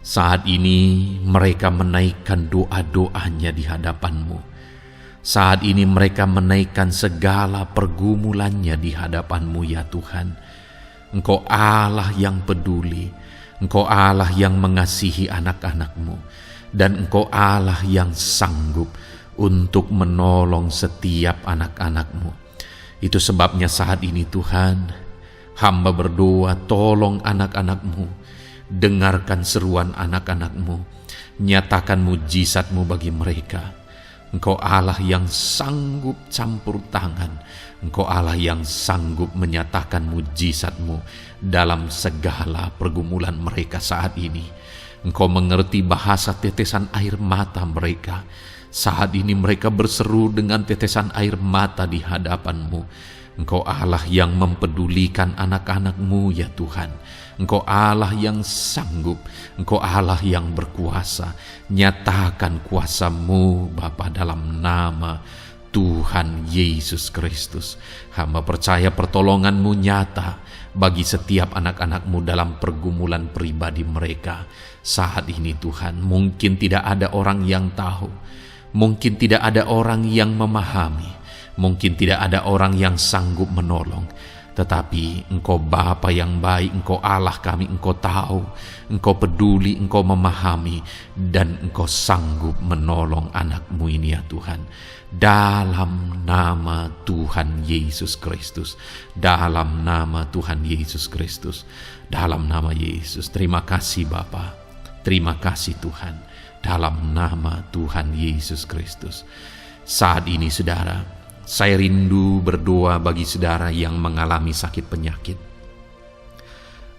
Saat ini mereka menaikkan doa-doanya di hadapan-Mu. Saat ini mereka menaikkan segala pergumulannya di hadapan-Mu ya Tuhan. Engkau Allah yang peduli, Engkau Allah yang mengasihi anak-anak-Mu, dan Engkau Allah yang sanggup untuk menolong setiap anak-anak-Mu. Itu sebabnya saat ini Tuhan, hamba berdoa, tolong anak-anak-Mu, dengarkan seruan anak-anak-Mu, nyatakan mujizat-Mu bagi mereka. Engkau Allah yang sanggup campur tangan, Engkau Allah yang sanggup menyatakan mujizat-Mu dalam segala pergumulan mereka saat ini. Engkau mengerti bahasa tetesan air mata mereka. Saat ini mereka berseru dengan tetesan air mata di hadapan-Mu. Engkau Allah yang mempedulikan anak-anak-Mu ya Tuhan. Engkau Allah yang sanggup, Engkau Allah yang berkuasa. Nyatakan kuasa-Mu Bapa dalam nama Tuhan Yesus Kristus. Hamba percaya pertolongan-Mu nyata bagi setiap anak-anak-Mu dalam pergumulan pribadi mereka saat ini Tuhan. Mungkin tidak ada orang yang tahu, mungkin tidak ada orang yang memahami, mungkin tidak ada orang yang sanggup menolong. Tetapi Engkau Bapa yang baik, Engkau Allah kami, Engkau tahu, Engkau peduli, Engkau memahami, dan Engkau sanggup menolong anak-Mu ini ya Tuhan. Dalam nama Tuhan Yesus Kristus, dalam nama Tuhan Yesus Kristus, dalam nama Yesus. Terima kasih Bapa, terima kasih Tuhan, dalam nama Tuhan Yesus Kristus. Saat ini saudara, saya rindu berdoa bagi saudara yang mengalami sakit penyakit.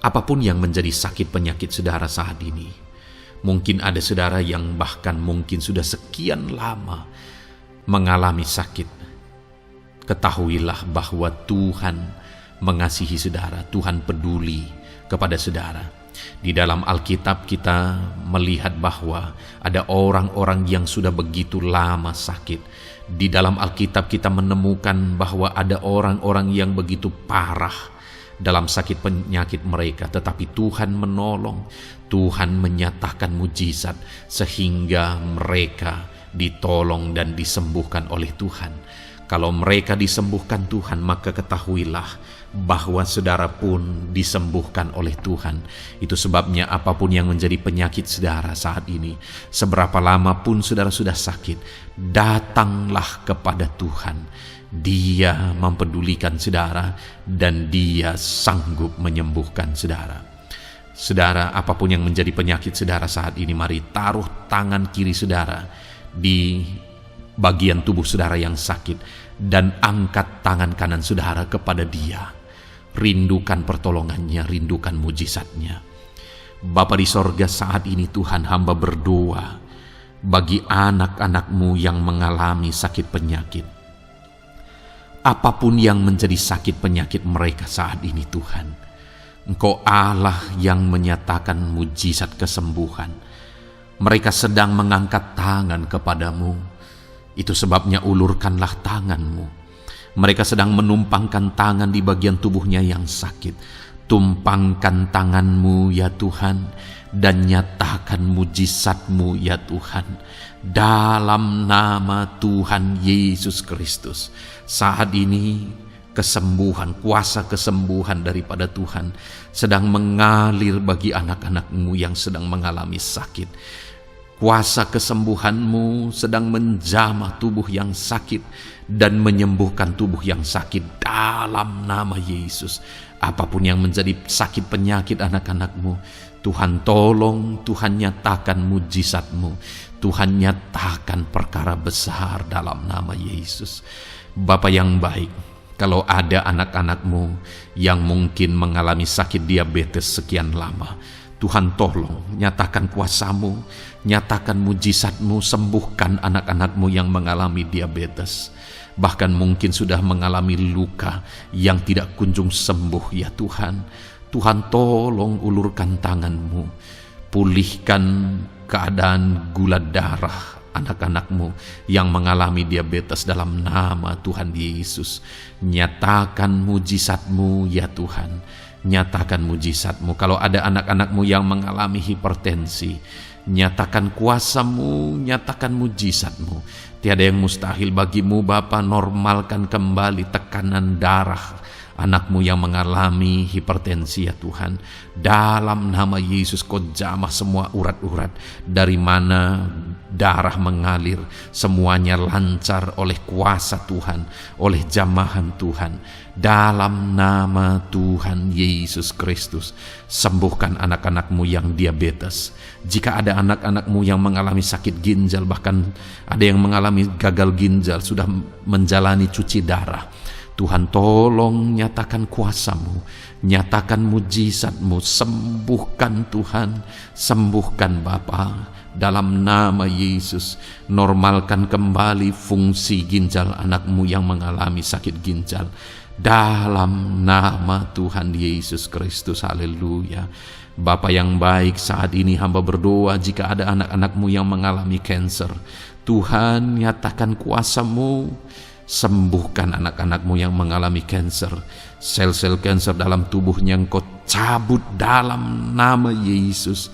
Apapun yang menjadi sakit penyakit saudara saat ini, mungkin ada saudara yang bahkan mungkin sudah sekian lama mengalami sakit. Ketahuilah bahwa Tuhan mengasihi saudara, Tuhan peduli kepada saudara. Di dalam Alkitab kita melihat bahwa ada orang-orang yang sudah begitu lama sakit. Di dalam Alkitab kita menemukan bahwa ada orang-orang yang begitu parah dalam sakit penyakit mereka, tetapi Tuhan menolong, Tuhan menyatakan mujizat sehingga mereka ditolong dan disembuhkan oleh Tuhan. Kalau mereka disembuhkan Tuhan, maka ketahuilah bahwa saudara pun disembuhkan oleh Tuhan. Itu sebabnya apapun yang menjadi penyakit saudara saat ini, seberapa lama pun saudara sudah sakit, datanglah kepada Tuhan. Dia mempedulikan saudara dan Dia sanggup menyembuhkan saudara. Saudara, apapun yang menjadi penyakit saudara saat ini, mari taruh tangan kiri saudara di bagian tubuh saudara yang sakit dan angkat tangan kanan saudara kepada Dia. Rindukan pertolongannya, rindukan mujizatnya. Bapa di sorga, saat ini Tuhan hamba berdoa bagi anak-anak-Mu yang mengalami sakit penyakit. Apapun yang menjadi sakit penyakit mereka saat ini Tuhan, Engkau Allah yang menyatakan mujizat kesembuhan. Mereka sedang mengangkat tangan kepadamu. Itu sebabnya ulurkanlah tangan-Mu. Mereka sedang menumpangkan tangan di bagian tubuhnya yang sakit. Tumpangkan tangan-Mu ya Tuhan, dan nyatakan mujizat-Mu ya Tuhan. Dalam nama Tuhan Yesus Kristus, saat ini kesembuhan, kuasa kesembuhan daripada Tuhan sedang mengalir bagi anak-anak-Mu yang sedang mengalami sakit. Kuasa kesembuhan-Mu sedang menjamah tubuh yang sakit dan menyembuhkan tubuh yang sakit dalam nama Yesus. Apapun yang menjadi sakit penyakit anak-anak-Mu, Tuhan tolong, Tuhan nyatakan mujizat-Mu, Tuhan nyatakan perkara besar dalam nama Yesus. Bapa yang baik, kalau ada anak-anak-Mu yang mungkin mengalami sakit diabetes sekian lama, Tuhan tolong, nyatakan kuasa-Mu, nyatakan mujizat-Mu, sembuhkan anak-anak-Mu yang mengalami diabetes. Bahkan mungkin sudah mengalami luka yang tidak kunjung sembuh ya Tuhan. Tuhan tolong ulurkan tangan-Mu, pulihkan keadaan gula darah anak-anak-Mu yang mengalami diabetes dalam nama Tuhan Yesus. Nyatakan mujizat-Mu ya Tuhan. Nyatakan mujizat-Mu. Kalau ada anak-anak-Mu yang mengalami hipertensi, nyatakan kuasa-Mu, nyatakan mujizat-Mu. Tiada yang mustahil bagi-Mu Bapa. Normalkan kembali tekanan darah anak-Mu yang mengalami hipertensi ya Tuhan. Dalam nama Yesus, Kau jamah semua urat-urat dari mana darah mengalir, semuanya lancar oleh kuasa Tuhan, oleh jamahan Tuhan. Dalam nama Tuhan Yesus Kristus, sembuhkan anak-anak-Mu yang diabetes. Jika ada anak-anak-Mu yang mengalami sakit ginjal, bahkan ada yang mengalami gagal ginjal, sudah menjalani cuci darah, Tuhan tolong nyatakan kuasa-Mu, nyatakan mujizat-Mu, sembuhkan Tuhan, sembuhkan Bapa. Dalam nama Yesus, normalkan kembali fungsi ginjal anak-Mu yang mengalami sakit ginjal. Dalam nama Tuhan Yesus Kristus, haleluya. Bapa yang baik, saat ini hamba berdoa jika ada anak-anak-Mu yang mengalami kanker, Tuhan nyatakan kuasa-Mu, Sembuhkan anak-anak-Mu yang mengalami kanker. Sel-sel kanker dalam tubuhnya Engkau cabut dalam nama Yesus.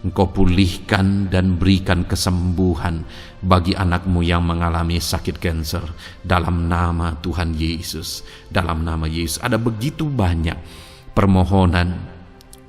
Engkau pulihkan dan berikan kesembuhan bagi anak-Mu yang mengalami sakit kanker dalam nama Tuhan Yesus. Dalam nama Yesus. Ada begitu banyak permohonan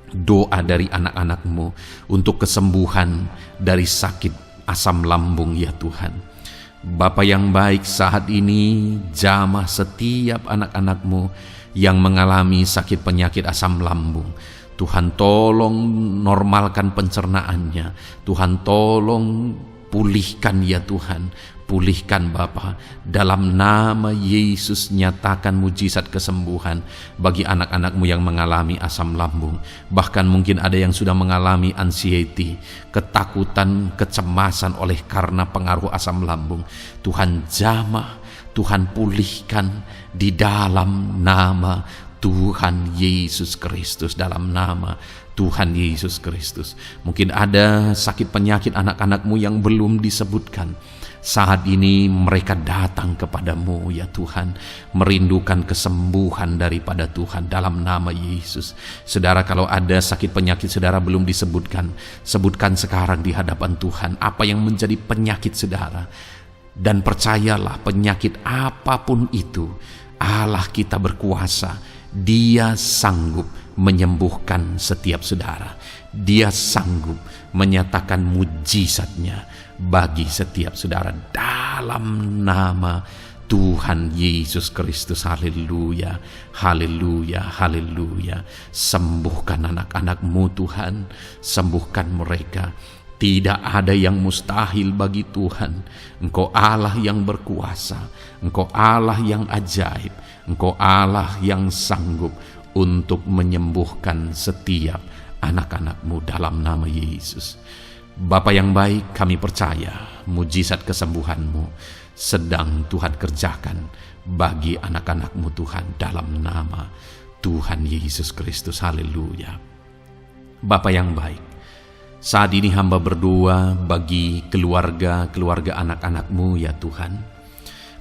doa dari anak-anak-Mu untuk kesembuhan dari sakit asam lambung ya Tuhan. Bapa yang baik, saat ini jamah setiap anak-anak-Mu yang mengalami sakit penyakit asam lambung. Tuhan tolong normalkan pencernaannya. Tuhan tolong pulihkan ya Tuhan. Pulihkan Bapa. Dalam nama Yesus nyatakan mujizat kesembuhan bagi anak-anak-Mu yang mengalami asam lambung. Bahkan mungkin ada yang sudah mengalami anxiety, ketakutan, kecemasan oleh karena pengaruh asam lambung. Tuhan jamah, Tuhan pulihkan di dalam nama Tuhan Yesus Kristus. Dalam nama Tuhan Yesus Kristus. Mungkin ada sakit penyakit anak-anak-Mu yang belum disebutkan. Saat ini mereka datang kepadamu ya Tuhan, merindukan kesembuhan daripada Tuhan dalam nama Yesus. Saudara, kalau ada sakit penyakit saudara belum disebutkan, sebutkan sekarang di hadapan Tuhan apa yang menjadi penyakit saudara. Dan percayalah, penyakit apapun itu, Allah kita berkuasa. Dia sanggup menyembuhkan setiap saudara. Dia sanggup menyatakan mujizatnya bagi setiap saudara dalam nama Tuhan Yesus Kristus. Haleluya, haleluya, haleluya. Sembuhkan anak-anak-Mu Tuhan, sembuhkan mereka. Tidak ada yang mustahil bagi Tuhan. Engkau Allah yang berkuasa, Engkau Allah yang ajaib, Engkau Allah yang sanggup untuk menyembuhkan setiap anak-anak-Mu dalam nama Yesus. Bapa yang baik, kami percaya mujizat kesembuhan-Mu sedang Tuhan kerjakan bagi anak-anak-Mu Tuhan dalam nama Tuhan Yesus Kristus. Haleluya. Bapa yang baik, saat ini hamba berdoa bagi keluarga anak-anak-Mu ya Tuhan.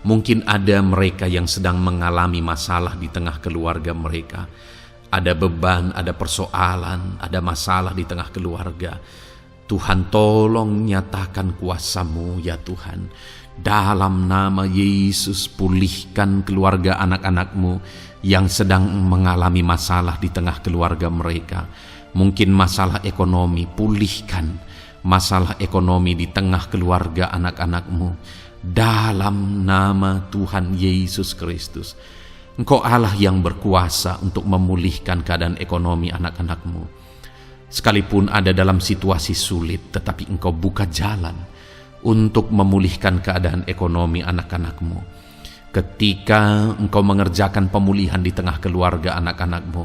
Mungkin ada mereka yang sedang mengalami masalah di tengah keluarga mereka. Ada beban, ada persoalan, ada masalah di tengah keluarga. Tuhan tolong nyatakan kuasa-Mu ya Tuhan. Dalam nama Yesus, pulihkan keluarga anak-anak-Mu yang sedang mengalami masalah di tengah keluarga mereka. Mungkin masalah ekonomi, pulihkan masalah ekonomi di tengah keluarga anak-anak-Mu dalam nama Tuhan Yesus Kristus. Engkau Allah yang berkuasa untuk memulihkan keadaan ekonomi anak-anak-Mu. Sekalipun ada dalam situasi sulit, tetapi Engkau buka jalan untuk memulihkan keadaan ekonomi anak-anak-Mu. Ketika Engkau mengerjakan pemulihan di tengah keluarga anak-anak-Mu,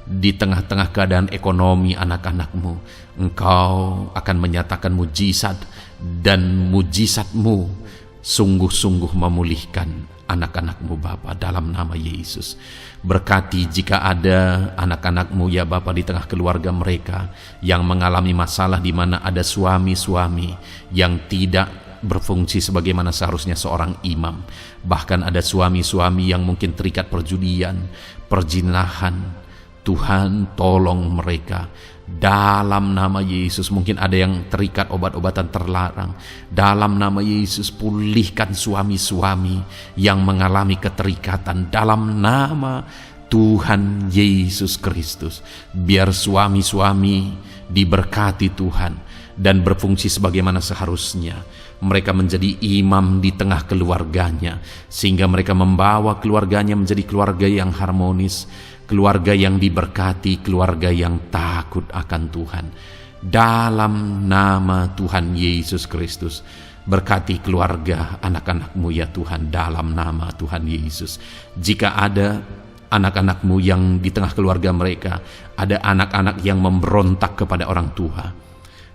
di tengah-tengah keadaan ekonomi anak-anak-Mu, Engkau akan menyatakan mujizat, dan mujizat-Mu sungguh-sungguh memulihkan anak-anak-Mu Bapa dalam nama Yesus. Berkati jika ada anak-anak-Mu ya Bapa di tengah keluarga mereka yang mengalami masalah di mana ada suami-suami yang tidak berfungsi sebagaimana seharusnya seorang imam. Bahkan ada suami-suami yang mungkin terikat perjudian, perjinahan. Tuhan tolong mereka dalam nama Yesus. Mungkin ada yang terikat obat-obatan terlarang. Dalam nama Yesus, pulihkan suami-suami yang mengalami keterikatan dalam nama Tuhan Yesus Kristus. Biar suami-suami diberkati Tuhan dan berfungsi sebagaimana seharusnya. Mereka menjadi imam di tengah keluarganya, sehingga mereka membawa keluarganya menjadi keluarga yang harmonis, keluarga yang diberkati, keluarga yang takut akan Tuhan. Dalam nama Tuhan Yesus Kristus, berkati keluarga anak-anak-Mu ya Tuhan, dalam nama Tuhan Yesus. Jika ada anak-anak-Mu yang di tengah keluarga mereka, ada anak-anak yang memberontak kepada orang tua,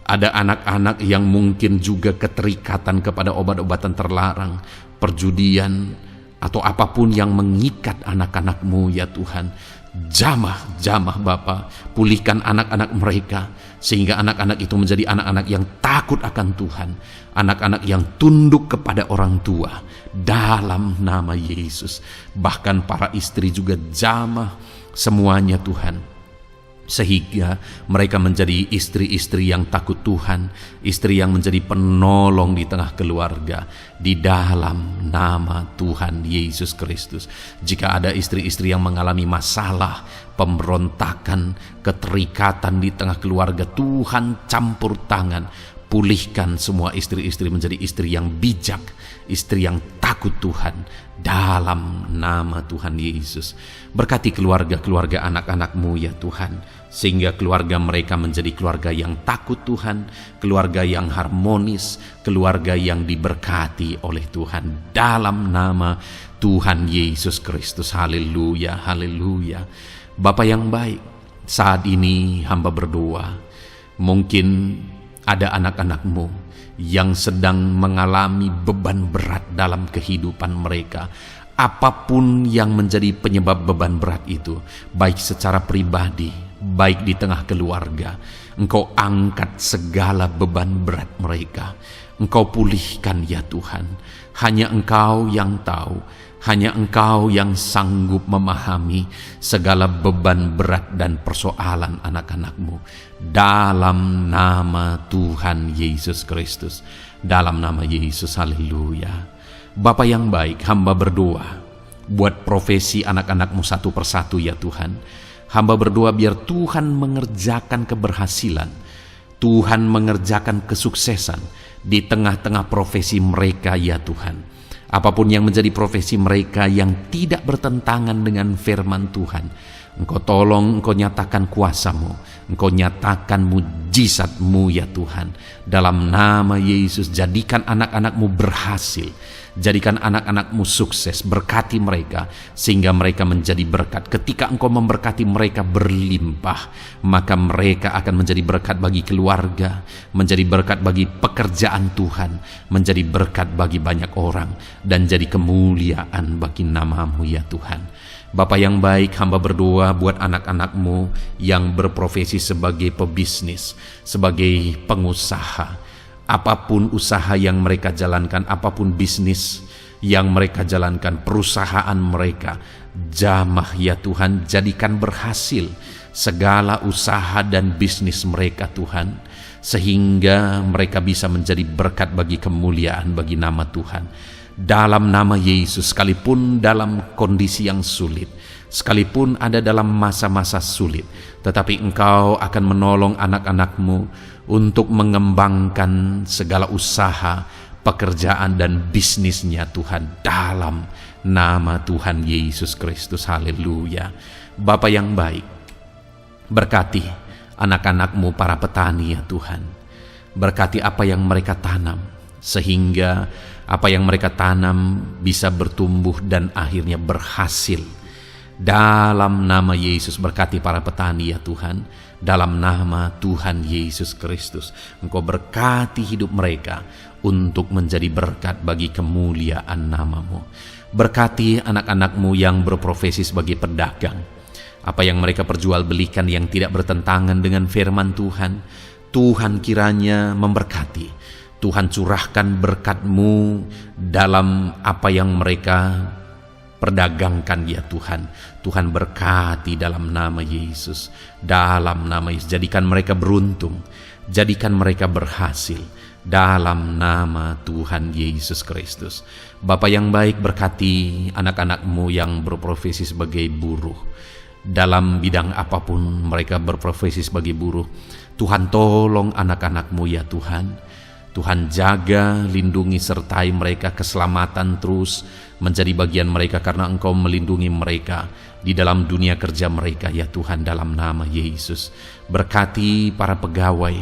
ada anak-anak yang mungkin juga keterikatan kepada obat-obatan terlarang, perjudian, atau apapun yang mengikat anak-anak-Mu ya Tuhan. Jamah Bapa, pulihkan anak-anak mereka, sehingga anak-anak itu menjadi anak-anak yang takut akan Tuhan, anak-anak yang tunduk kepada orang tua, dalam nama Yesus. Bahkan para istri juga jamah semuanya Tuhan, sehingga mereka menjadi istri-istri yang takut Tuhan, istri yang menjadi penolong di tengah keluarga, di dalam nama Tuhan Yesus Kristus. Jika ada istri-istri yang mengalami masalah, pemberontakan, keterikatan di tengah keluarga, Tuhan campur tangan, pulihkan semua istri-istri menjadi istri yang bijak, istri yang takut Tuhan, dalam nama Tuhan Yesus. Berkati keluarga-keluarga anak-anak-Mu ya Tuhan, sehingga keluarga mereka menjadi keluarga yang takut Tuhan, keluarga yang harmonis, keluarga yang diberkati oleh Tuhan, dalam nama Tuhan Yesus Kristus. Haleluya, haleluya. Bapa yang baik, saat ini hamba berdoa, mungkin ada anak-anak-Mu yang sedang mengalami beban berat dalam kehidupan mereka. Apapun yang menjadi penyebab beban berat itu, baik secara pribadi, baik di tengah keluarga, Engkau angkat segala beban berat mereka. Engkau pulihkan ya Tuhan. Hanya Engkau yang tahu, hanya Engkau yang sanggup memahami segala beban berat dan persoalan anak-anak-Mu. Dalam nama Tuhan Yesus Kristus, dalam nama Yesus, haleluya. Bapa yang baik, hamba berdoa buat profesi anak-anak-Mu satu persatu ya Tuhan. Hamba berdoa biar Tuhan mengerjakan keberhasilan, Tuhan mengerjakan kesuksesan di tengah-tengah profesi mereka ya Tuhan. Apapun yang menjadi profesi mereka yang tidak bertentangan dengan firman Tuhan, Engkau tolong, Engkau nyatakan kuasa-Mu, Engkau nyatakan mujizat-Mu ya Tuhan. Dalam nama Yesus, jadikan anak-anak-Mu berhasil, jadikan anak-anak-Mu sukses, berkati mereka sehingga mereka menjadi berkat. Ketika Engkau memberkati mereka berlimpah, maka mereka akan menjadi berkat bagi keluarga, menjadi berkat bagi pekerjaan Tuhan, menjadi berkat bagi banyak orang, dan jadi kemuliaan bagi nama-Mu ya Tuhan. Bapa yang baik, hamba berdoa buat anak-anak-Mu yang berprofesi sebagai pebisnis, sebagai pengusaha. Apapun usaha yang mereka jalankan, apapun bisnis yang mereka jalankan, perusahaan mereka, jamah ya Tuhan, jadikan berhasil segala usaha dan bisnis mereka Tuhan, sehingga mereka bisa menjadi berkat bagi kemuliaan bagi nama Tuhan. Dalam nama Yesus, sekalipun dalam kondisi yang sulit, sekalipun ada dalam masa-masa sulit, tetapi Engkau akan menolong anak-anak-Mu untuk mengembangkan segala usaha, pekerjaan dan bisnisnya Tuhan, dalam nama Tuhan Yesus Kristus. Haleluya. Bapa yang baik, berkati anak-anak-Mu para petani ya Tuhan. Berkati apa yang mereka tanam, sehingga apa yang mereka tanam bisa bertumbuh dan akhirnya berhasil. Dalam nama Yesus, berkati para petani ya Tuhan. Dalam nama Tuhan Yesus Kristus, Engkau berkati hidup mereka untuk menjadi berkat bagi kemuliaan nama-Mu. Berkati anak-anak-Mu yang berprofesi sebagai pedagang. Apa yang mereka perjualbelikan yang tidak bertentangan dengan firman Tuhan, Tuhan kiranya memberkati. Tuhan curahkan berkat-Mu dalam apa yang mereka perdagangkan ya Tuhan. Tuhan berkati dalam nama Yesus. Dalam nama Yesus, jadikan mereka beruntung, jadikan mereka berhasil, dalam nama Tuhan Yesus Kristus. Bapa yang baik, berkati anak-anak-Mu yang berprofesi sebagai buruh. Dalam bidang apapun mereka berprofesi sebagai buruh, Tuhan tolong anak-anak-Mu ya Tuhan. Tuhan jaga, lindungi, sertai mereka, keselamatan terus menjadi bagian mereka karena Engkau melindungi mereka di dalam dunia kerja mereka ya Tuhan, dalam nama Yesus. Berkati para pegawai,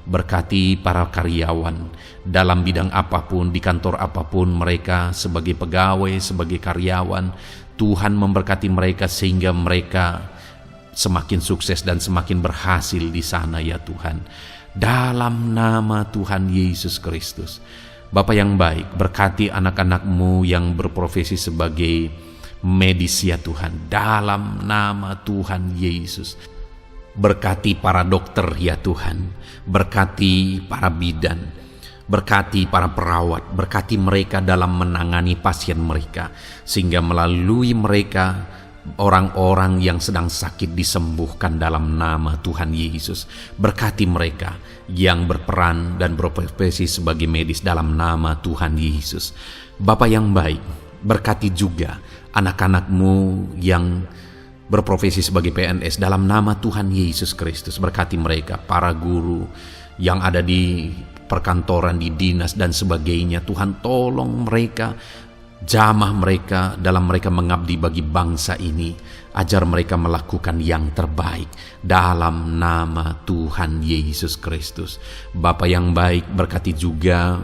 berkati para karyawan dalam bidang apapun, di kantor apapun mereka sebagai pegawai, sebagai karyawan. Tuhan memberkati mereka sehingga mereka semakin sukses dan semakin berhasil di sana ya Tuhan. Dalam nama Tuhan Yesus Kristus. Bapa yang baik, berkati anak-anak-Mu yang berprofesi sebagai medis ya Tuhan, dalam nama Tuhan Yesus. Berkati para dokter ya Tuhan, berkati para bidan, berkati para perawat, berkati mereka dalam menangani pasien mereka, sehingga melalui mereka orang-orang yang sedang sakit disembuhkan dalam nama Tuhan Yesus. Berkati mereka yang berperan dan berprofesi sebagai medis dalam nama Tuhan Yesus. Bapa yang baik, berkati juga anak-anak-Mu yang berprofesi sebagai PNS dalam nama Tuhan Yesus Kristus. Berkati mereka, para guru yang ada di perkantoran, di dinas dan sebagainya. Tuhan, tolong mereka, jamah mereka dalam mereka mengabdi bagi bangsa ini. Ajar mereka melakukan yang terbaik dalam nama Tuhan Yesus Kristus. Bapa yang baik, berkati juga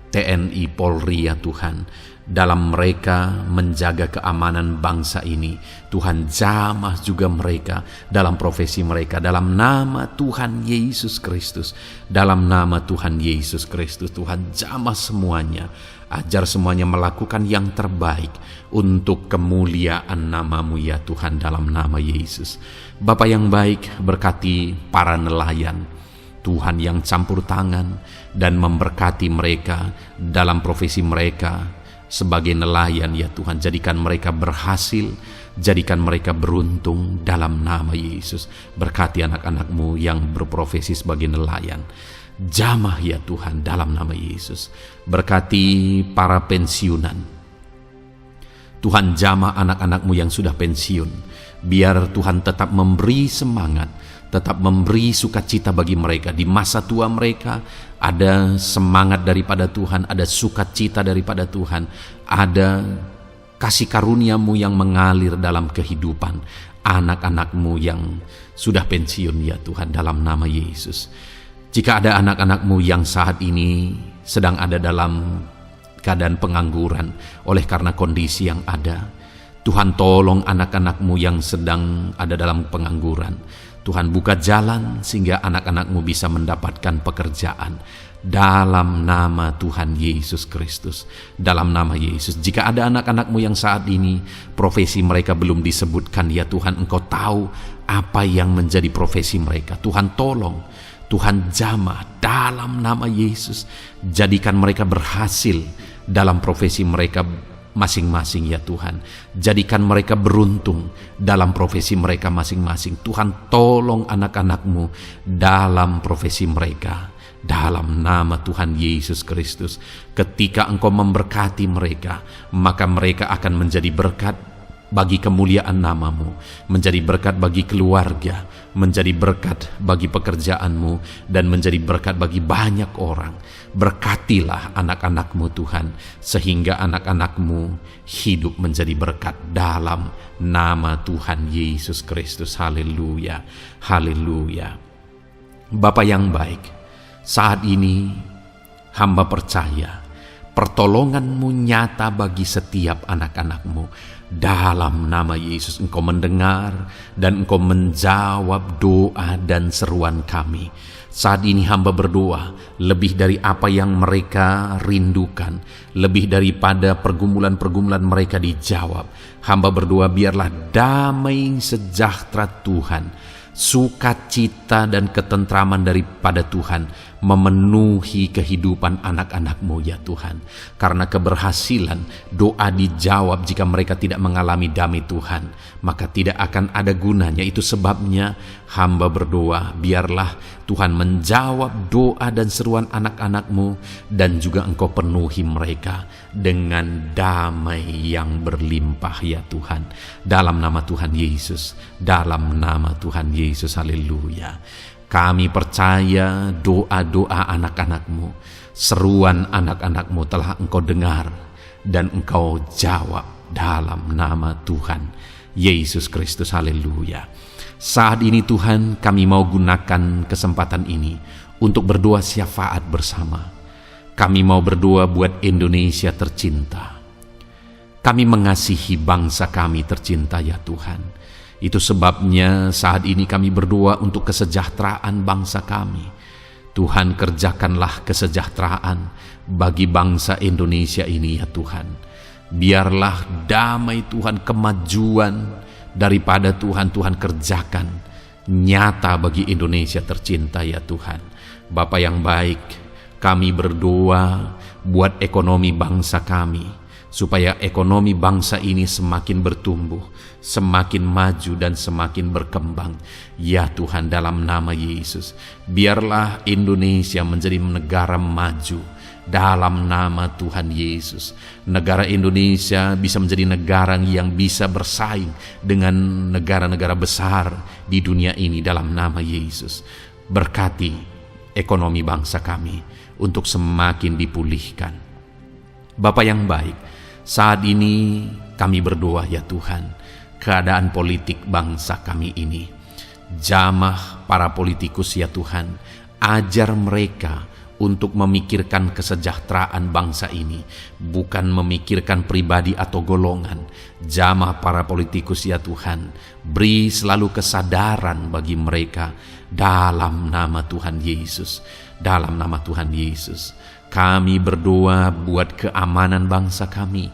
TNI Polri ya Tuhan, dalam mereka menjaga keamanan bangsa ini. Tuhan, jamah juga mereka dalam profesi mereka dalam nama Tuhan Yesus Kristus. Dalam nama Tuhan Yesus Kristus, Tuhan, jamah semuanya. Ajar semuanya melakukan yang terbaik untuk kemuliaan nama-Mu ya Tuhan, dalam nama Yesus. Bapa yang baik, berkati para nelayan Tuhan yang campur tangan dan memberkati mereka dalam profesi mereka sebagai nelayan ya Tuhan. Jadikan mereka berhasil, jadikan mereka beruntung dalam nama Yesus. Berkati anak-anak-Mu yang berprofesi sebagai nelayan, jamah ya Tuhan dalam nama Yesus. Berkati para pensiunan Tuhan, jamah anak-anak-Mu yang sudah pensiun. Biar Tuhan tetap memberi semangat, tetap memberi sukacita bagi mereka di masa tua mereka. Ada semangat daripada Tuhan, ada sukacita daripada Tuhan, ada kasih karunia-Mu yang mengalir dalam kehidupan anak-anak-Mu yang sudah pensiun ya Tuhan, dalam nama Yesus. Jika ada anak-anak-Mu yang saat ini sedang ada dalam keadaan pengangguran oleh karena kondisi yang ada, Tuhan, tolong anak-anak-Mu yang sedang ada dalam pengangguran. Tuhan, buka jalan sehingga anak-anak-Mu bisa mendapatkan pekerjaan dalam nama Tuhan Yesus Kristus. Dalam nama Yesus. Jika ada anak-anak-Mu yang saat ini profesi mereka belum disebutkan, ya Tuhan, Engkau tahu apa yang menjadi profesi mereka. Tuhan, tolong, Tuhan, jamah dalam nama Yesus. Jadikan mereka berhasil dalam profesi mereka masing-masing ya Tuhan. Jadikan mereka beruntung dalam profesi mereka masing-masing. Tuhan, tolong anak-anak-Mu dalam profesi mereka dalam nama Tuhan Yesus Kristus. Ketika Engkau memberkati mereka, maka mereka akan menjadi berkat bagi kemuliaan nama-Mu, menjadi berkat bagi keluarga, menjadi berkat bagi pekerjaan-Mu, dan menjadi berkat bagi banyak orang. Berkatilah anak-anak-Mu Tuhan, sehingga anak-anak-Mu hidup menjadi berkat dalam nama Tuhan Yesus Kristus. Haleluya, haleluya. Bapa yang baik, saat ini hamba percaya pertolongan-Mu nyata bagi setiap anak-anak-Mu. Dalam nama Yesus, Engkau mendengar dan Engkau menjawab doa dan seruan kami. Saat ini hamba berdoa lebih dari apa yang mereka rindukan, lebih daripada pergumulan-pergumulan mereka dijawab. Hamba berdoa biarlah damai sejahtera Tuhan, sukacita dan ketentraman daripada Tuhan memenuhi kehidupan anak-anak-Mu ya Tuhan. Karena keberhasilan doa dijawab jika mereka tidak mengalami damai Tuhan, maka tidak akan ada gunanya. Itu sebabnya hamba berdoa biarlah Tuhan menjawab doa dan seruan anak-anak-Mu, dan juga Engkau penuhi mereka dengan damai yang berlimpah ya Tuhan. Dalam nama Tuhan Yesus, dalam nama Tuhan Yesus, haleluya. Kami percaya doa-doa anak-anak-Mu, seruan anak-anak-Mu telah Engkau dengar dan Engkau jawab dalam nama Tuhan Yesus Kristus, haleluya. Saat ini Tuhan, kami mau gunakan kesempatan ini untuk berdoa syafaat bersama. Kami mau berdoa buat Indonesia tercinta. Kami mengasihi bangsa kami tercinta ya Tuhan. Itu sebabnya saat ini kami berdoa untuk kesejahteraan bangsa kami. Tuhan, kerjakanlah kesejahteraan bagi bangsa Indonesia ini ya Tuhan. Biarlah damai Tuhan, kemajuan daripada Tuhan kerjakan nyata bagi Indonesia tercinta ya Tuhan. Bapa yang baik, kami berdoa buat ekonomi bangsa kami, supaya ekonomi bangsa ini semakin bertumbuh, semakin maju dan semakin berkembang. Ya Tuhan, dalam nama Yesus, biarlah Indonesia menjadi negara maju. Dalam nama Tuhan Yesus, negara Indonesia bisa menjadi negara yang bisa bersaing dengan negara-negara besar di dunia ini dalam nama Yesus. Berkati ekonomi bangsa kami untuk semakin dipulihkan. Bapa yang baik, saat ini kami berdoa ya Tuhan, keadaan politik bangsa kami ini. Jamah para politikus ya Tuhan, ajar mereka untuk memikirkan kesejahteraan bangsa ini, bukan memikirkan pribadi atau golongan. Jamah para politikus ya Tuhan, beri selalu kesadaran bagi mereka dalam nama Tuhan Yesus. Dalam nama Tuhan Yesus, kami berdoa buat keamanan bangsa kami.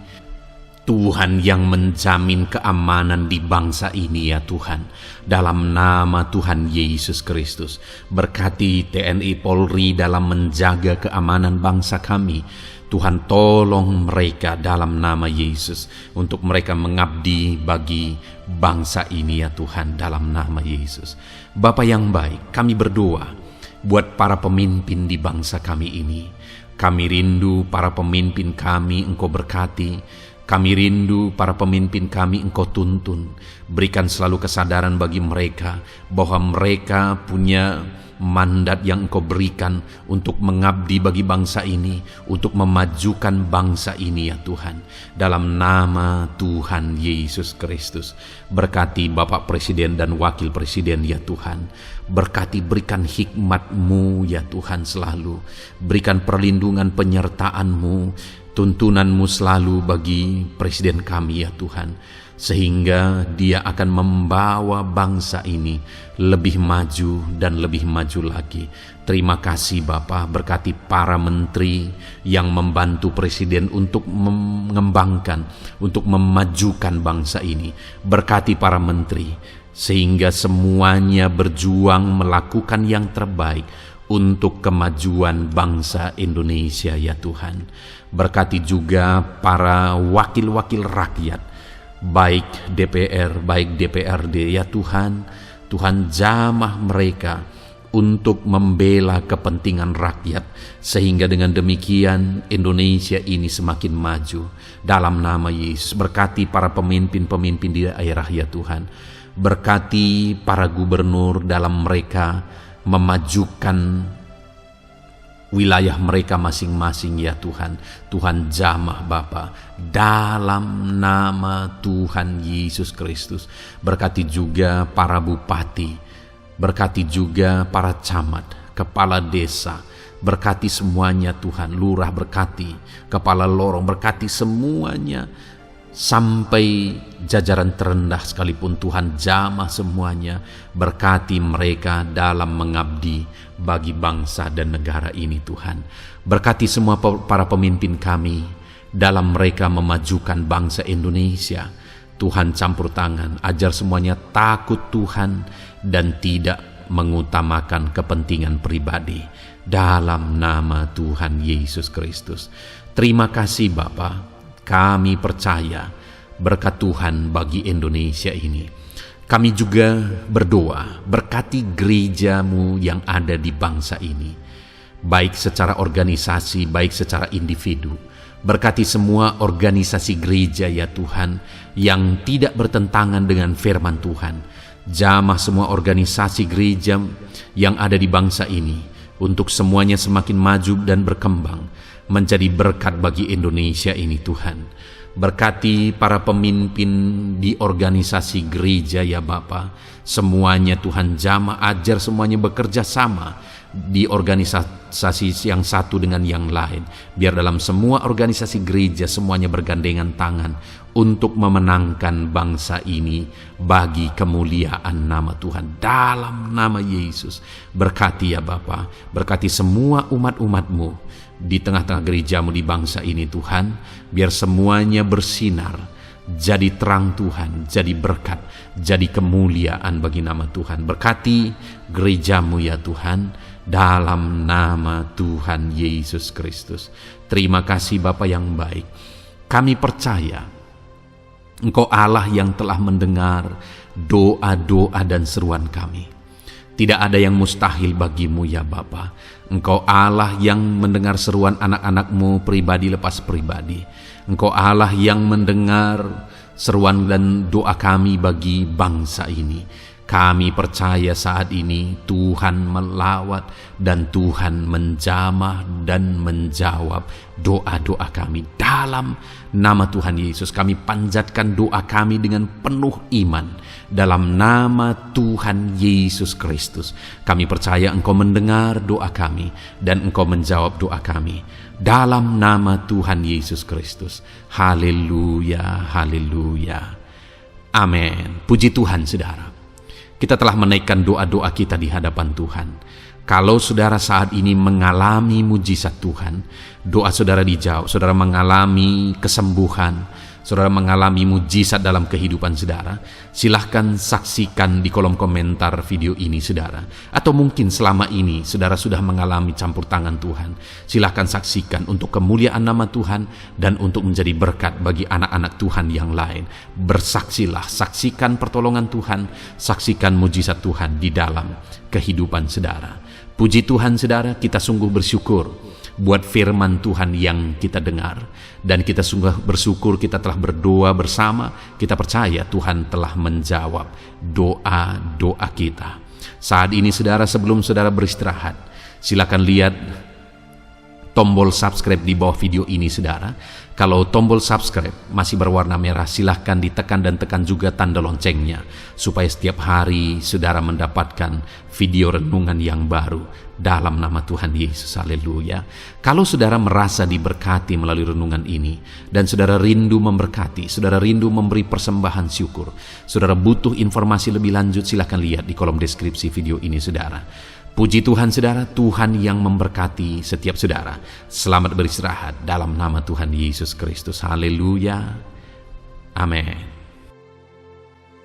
Tuhan yang menjamin keamanan di bangsa ini ya Tuhan, dalam nama Tuhan Yesus Kristus. Berkati TNI Polri dalam menjaga keamanan bangsa kami. Tuhan, tolong mereka dalam nama Yesus, untuk mereka mengabdi bagi bangsa ini ya Tuhan, dalam nama Yesus. Bapa yang baik, kami berdoa buat para pemimpin di bangsa kami ini. Kami rindu para pemimpin kami Engkau berkati. Kami rindu para pemimpin kami Engkau tuntun. Berikan selalu kesadaran bagi mereka bahwa mereka punya mandat yang Engkau berikan untuk mengabdi bagi bangsa ini, untuk memajukan bangsa ini ya Tuhan. Dalam nama Tuhan Yesus Kristus, berkati Bapak Presiden dan Wakil Presiden ya Tuhan. Berkati, berikan hikmat-Mu ya Tuhan selalu. Berikan perlindungan penyertaan-Mu, tuntunan-Mu selalu bagi Presiden kami ya Tuhan, sehingga dia akan membawa bangsa ini lebih maju dan lebih maju lagi. Terima kasih Bapa, berkati para menteri yang membantu Presiden untuk mengembangkan, untuk memajukan bangsa ini. Berkati para menteri, sehingga semuanya berjuang melakukan yang terbaik untuk kemajuan bangsa Indonesia ya Tuhan. Berkati juga para wakil-wakil rakyat, baik DPR, baik DPRD ya Tuhan. Tuhan, jamah mereka untuk membela kepentingan rakyat, sehingga dengan demikian Indonesia ini semakin maju. Dalam nama Yesus, berkati para pemimpin-pemimpin di daerah ya Tuhan. Berkati para gubernur dalam mereka memajukan wilayah mereka masing-masing ya Tuhan. Tuhan, jamah Bapa, dalam nama Tuhan Yesus Kristus. Berkati juga para bupati, berkati juga para camat, kepala desa, berkati semuanya Tuhan. Lurah berkati, kepala lorong berkati semuanya, sampai jajaran terendah sekalipun Tuhan, jamah semuanya. Berkati mereka dalam mengabdi bagi bangsa dan negara ini Tuhan. Berkati semua para pemimpin kami dalam mereka memajukan bangsa Indonesia. Tuhan, campur tangan, ajar semuanya takut Tuhan dan tidak mengutamakan kepentingan pribadi. Dalam nama Tuhan Yesus Kristus. Terima kasih Bapa. Kami percaya berkat Tuhan bagi Indonesia ini. Kami juga berdoa, berkati gereja-Mu yang ada di bangsa ini, baik secara organisasi, baik secara individu. Berkati semua organisasi gereja ya Tuhan, yang tidak bertentangan dengan firman Tuhan. Jamah semua organisasi gereja yang ada di bangsa ini, untuk semuanya semakin maju dan berkembang, menjadi berkat bagi Indonesia ini Tuhan. Berkati para pemimpin di organisasi gereja ya Bapa. Semuanya Tuhan, jamah, ajar semuanya bekerja sama di organisasi yang satu dengan yang lain. Biar dalam semua organisasi gereja semuanya bergandengan tangan untuk memenangkan bangsa ini bagi kemuliaan nama Tuhan. Dalam nama Yesus, berkati ya Bapa, berkati semua umat-umat-Mu di tengah-tengah gerejamu di bangsa ini Tuhan, biar semuanya bersinar, jadi terang Tuhan, jadi berkat, jadi kemuliaan bagi nama Tuhan. Berkati gerejamu ya Tuhan, dalam nama Tuhan Yesus Kristus. Terima kasih Bapa yang baik. Kami percaya Engkau Allah yang telah mendengar doa-doa dan seruan kami. Tidak ada yang mustahil bagimu ya Bapa. Engkau Allah yang mendengar seruan anak-anak-Mu pribadi lepas pribadi. Engkau Allah yang mendengar seruan dan doa kami bagi bangsa ini. Kami percaya saat ini Tuhan melawat dan Tuhan menjamah dan menjawab doa-doa kami. Dalam nama Tuhan Yesus kami panjatkan doa kami dengan penuh iman. Dalam nama Tuhan Yesus Kristus kami percaya Engkau mendengar doa kami dan Engkau menjawab doa kami. Dalam nama Tuhan Yesus Kristus. Haleluya, haleluya. Amin. Puji Tuhan saudara. Kita telah menaikkan doa-doa kita di hadapan Tuhan. Kalau saudara saat ini mengalami mujizat Tuhan, doa saudara dijawab, saudara mengalami kesembuhan, saudara mengalami mujizat dalam kehidupan saudara, silahkan saksikan di kolom komentar video ini saudara. Atau mungkin selama ini saudara sudah mengalami campur tangan Tuhan, silahkan saksikan untuk kemuliaan nama Tuhan dan untuk menjadi berkat bagi anak-anak Tuhan yang lain. Bersaksilah, saksikan pertolongan Tuhan, saksikan mujizat Tuhan di dalam kehidupan saudara. Puji Tuhan saudara, kita sungguh bersyukur buat firman Tuhan yang kita dengar. Dan kita sungguh bersyukur kita telah berdoa bersama. Kita percaya Tuhan telah menjawab doa-doa kita. Saat ini saudara, sebelum saudara beristirahat, silakan lihat tombol subscribe di bawah video ini saudara. Kalau tombol subscribe masih berwarna merah, silahkan ditekan dan tekan juga tanda loncengnya, supaya setiap hari saudara mendapatkan video renungan yang baru dalam nama Tuhan Yesus. Haleluya. Kalau saudara merasa diberkati melalui renungan ini dan saudara rindu memberkati, saudara rindu memberi persembahan syukur, saudara butuh informasi lebih lanjut, silahkan lihat di kolom deskripsi video ini saudara. Puji Tuhan saudara, Tuhan yang memberkati setiap saudara. Selamat beristirahat dalam nama Tuhan Yesus Kristus. Haleluya. Amin.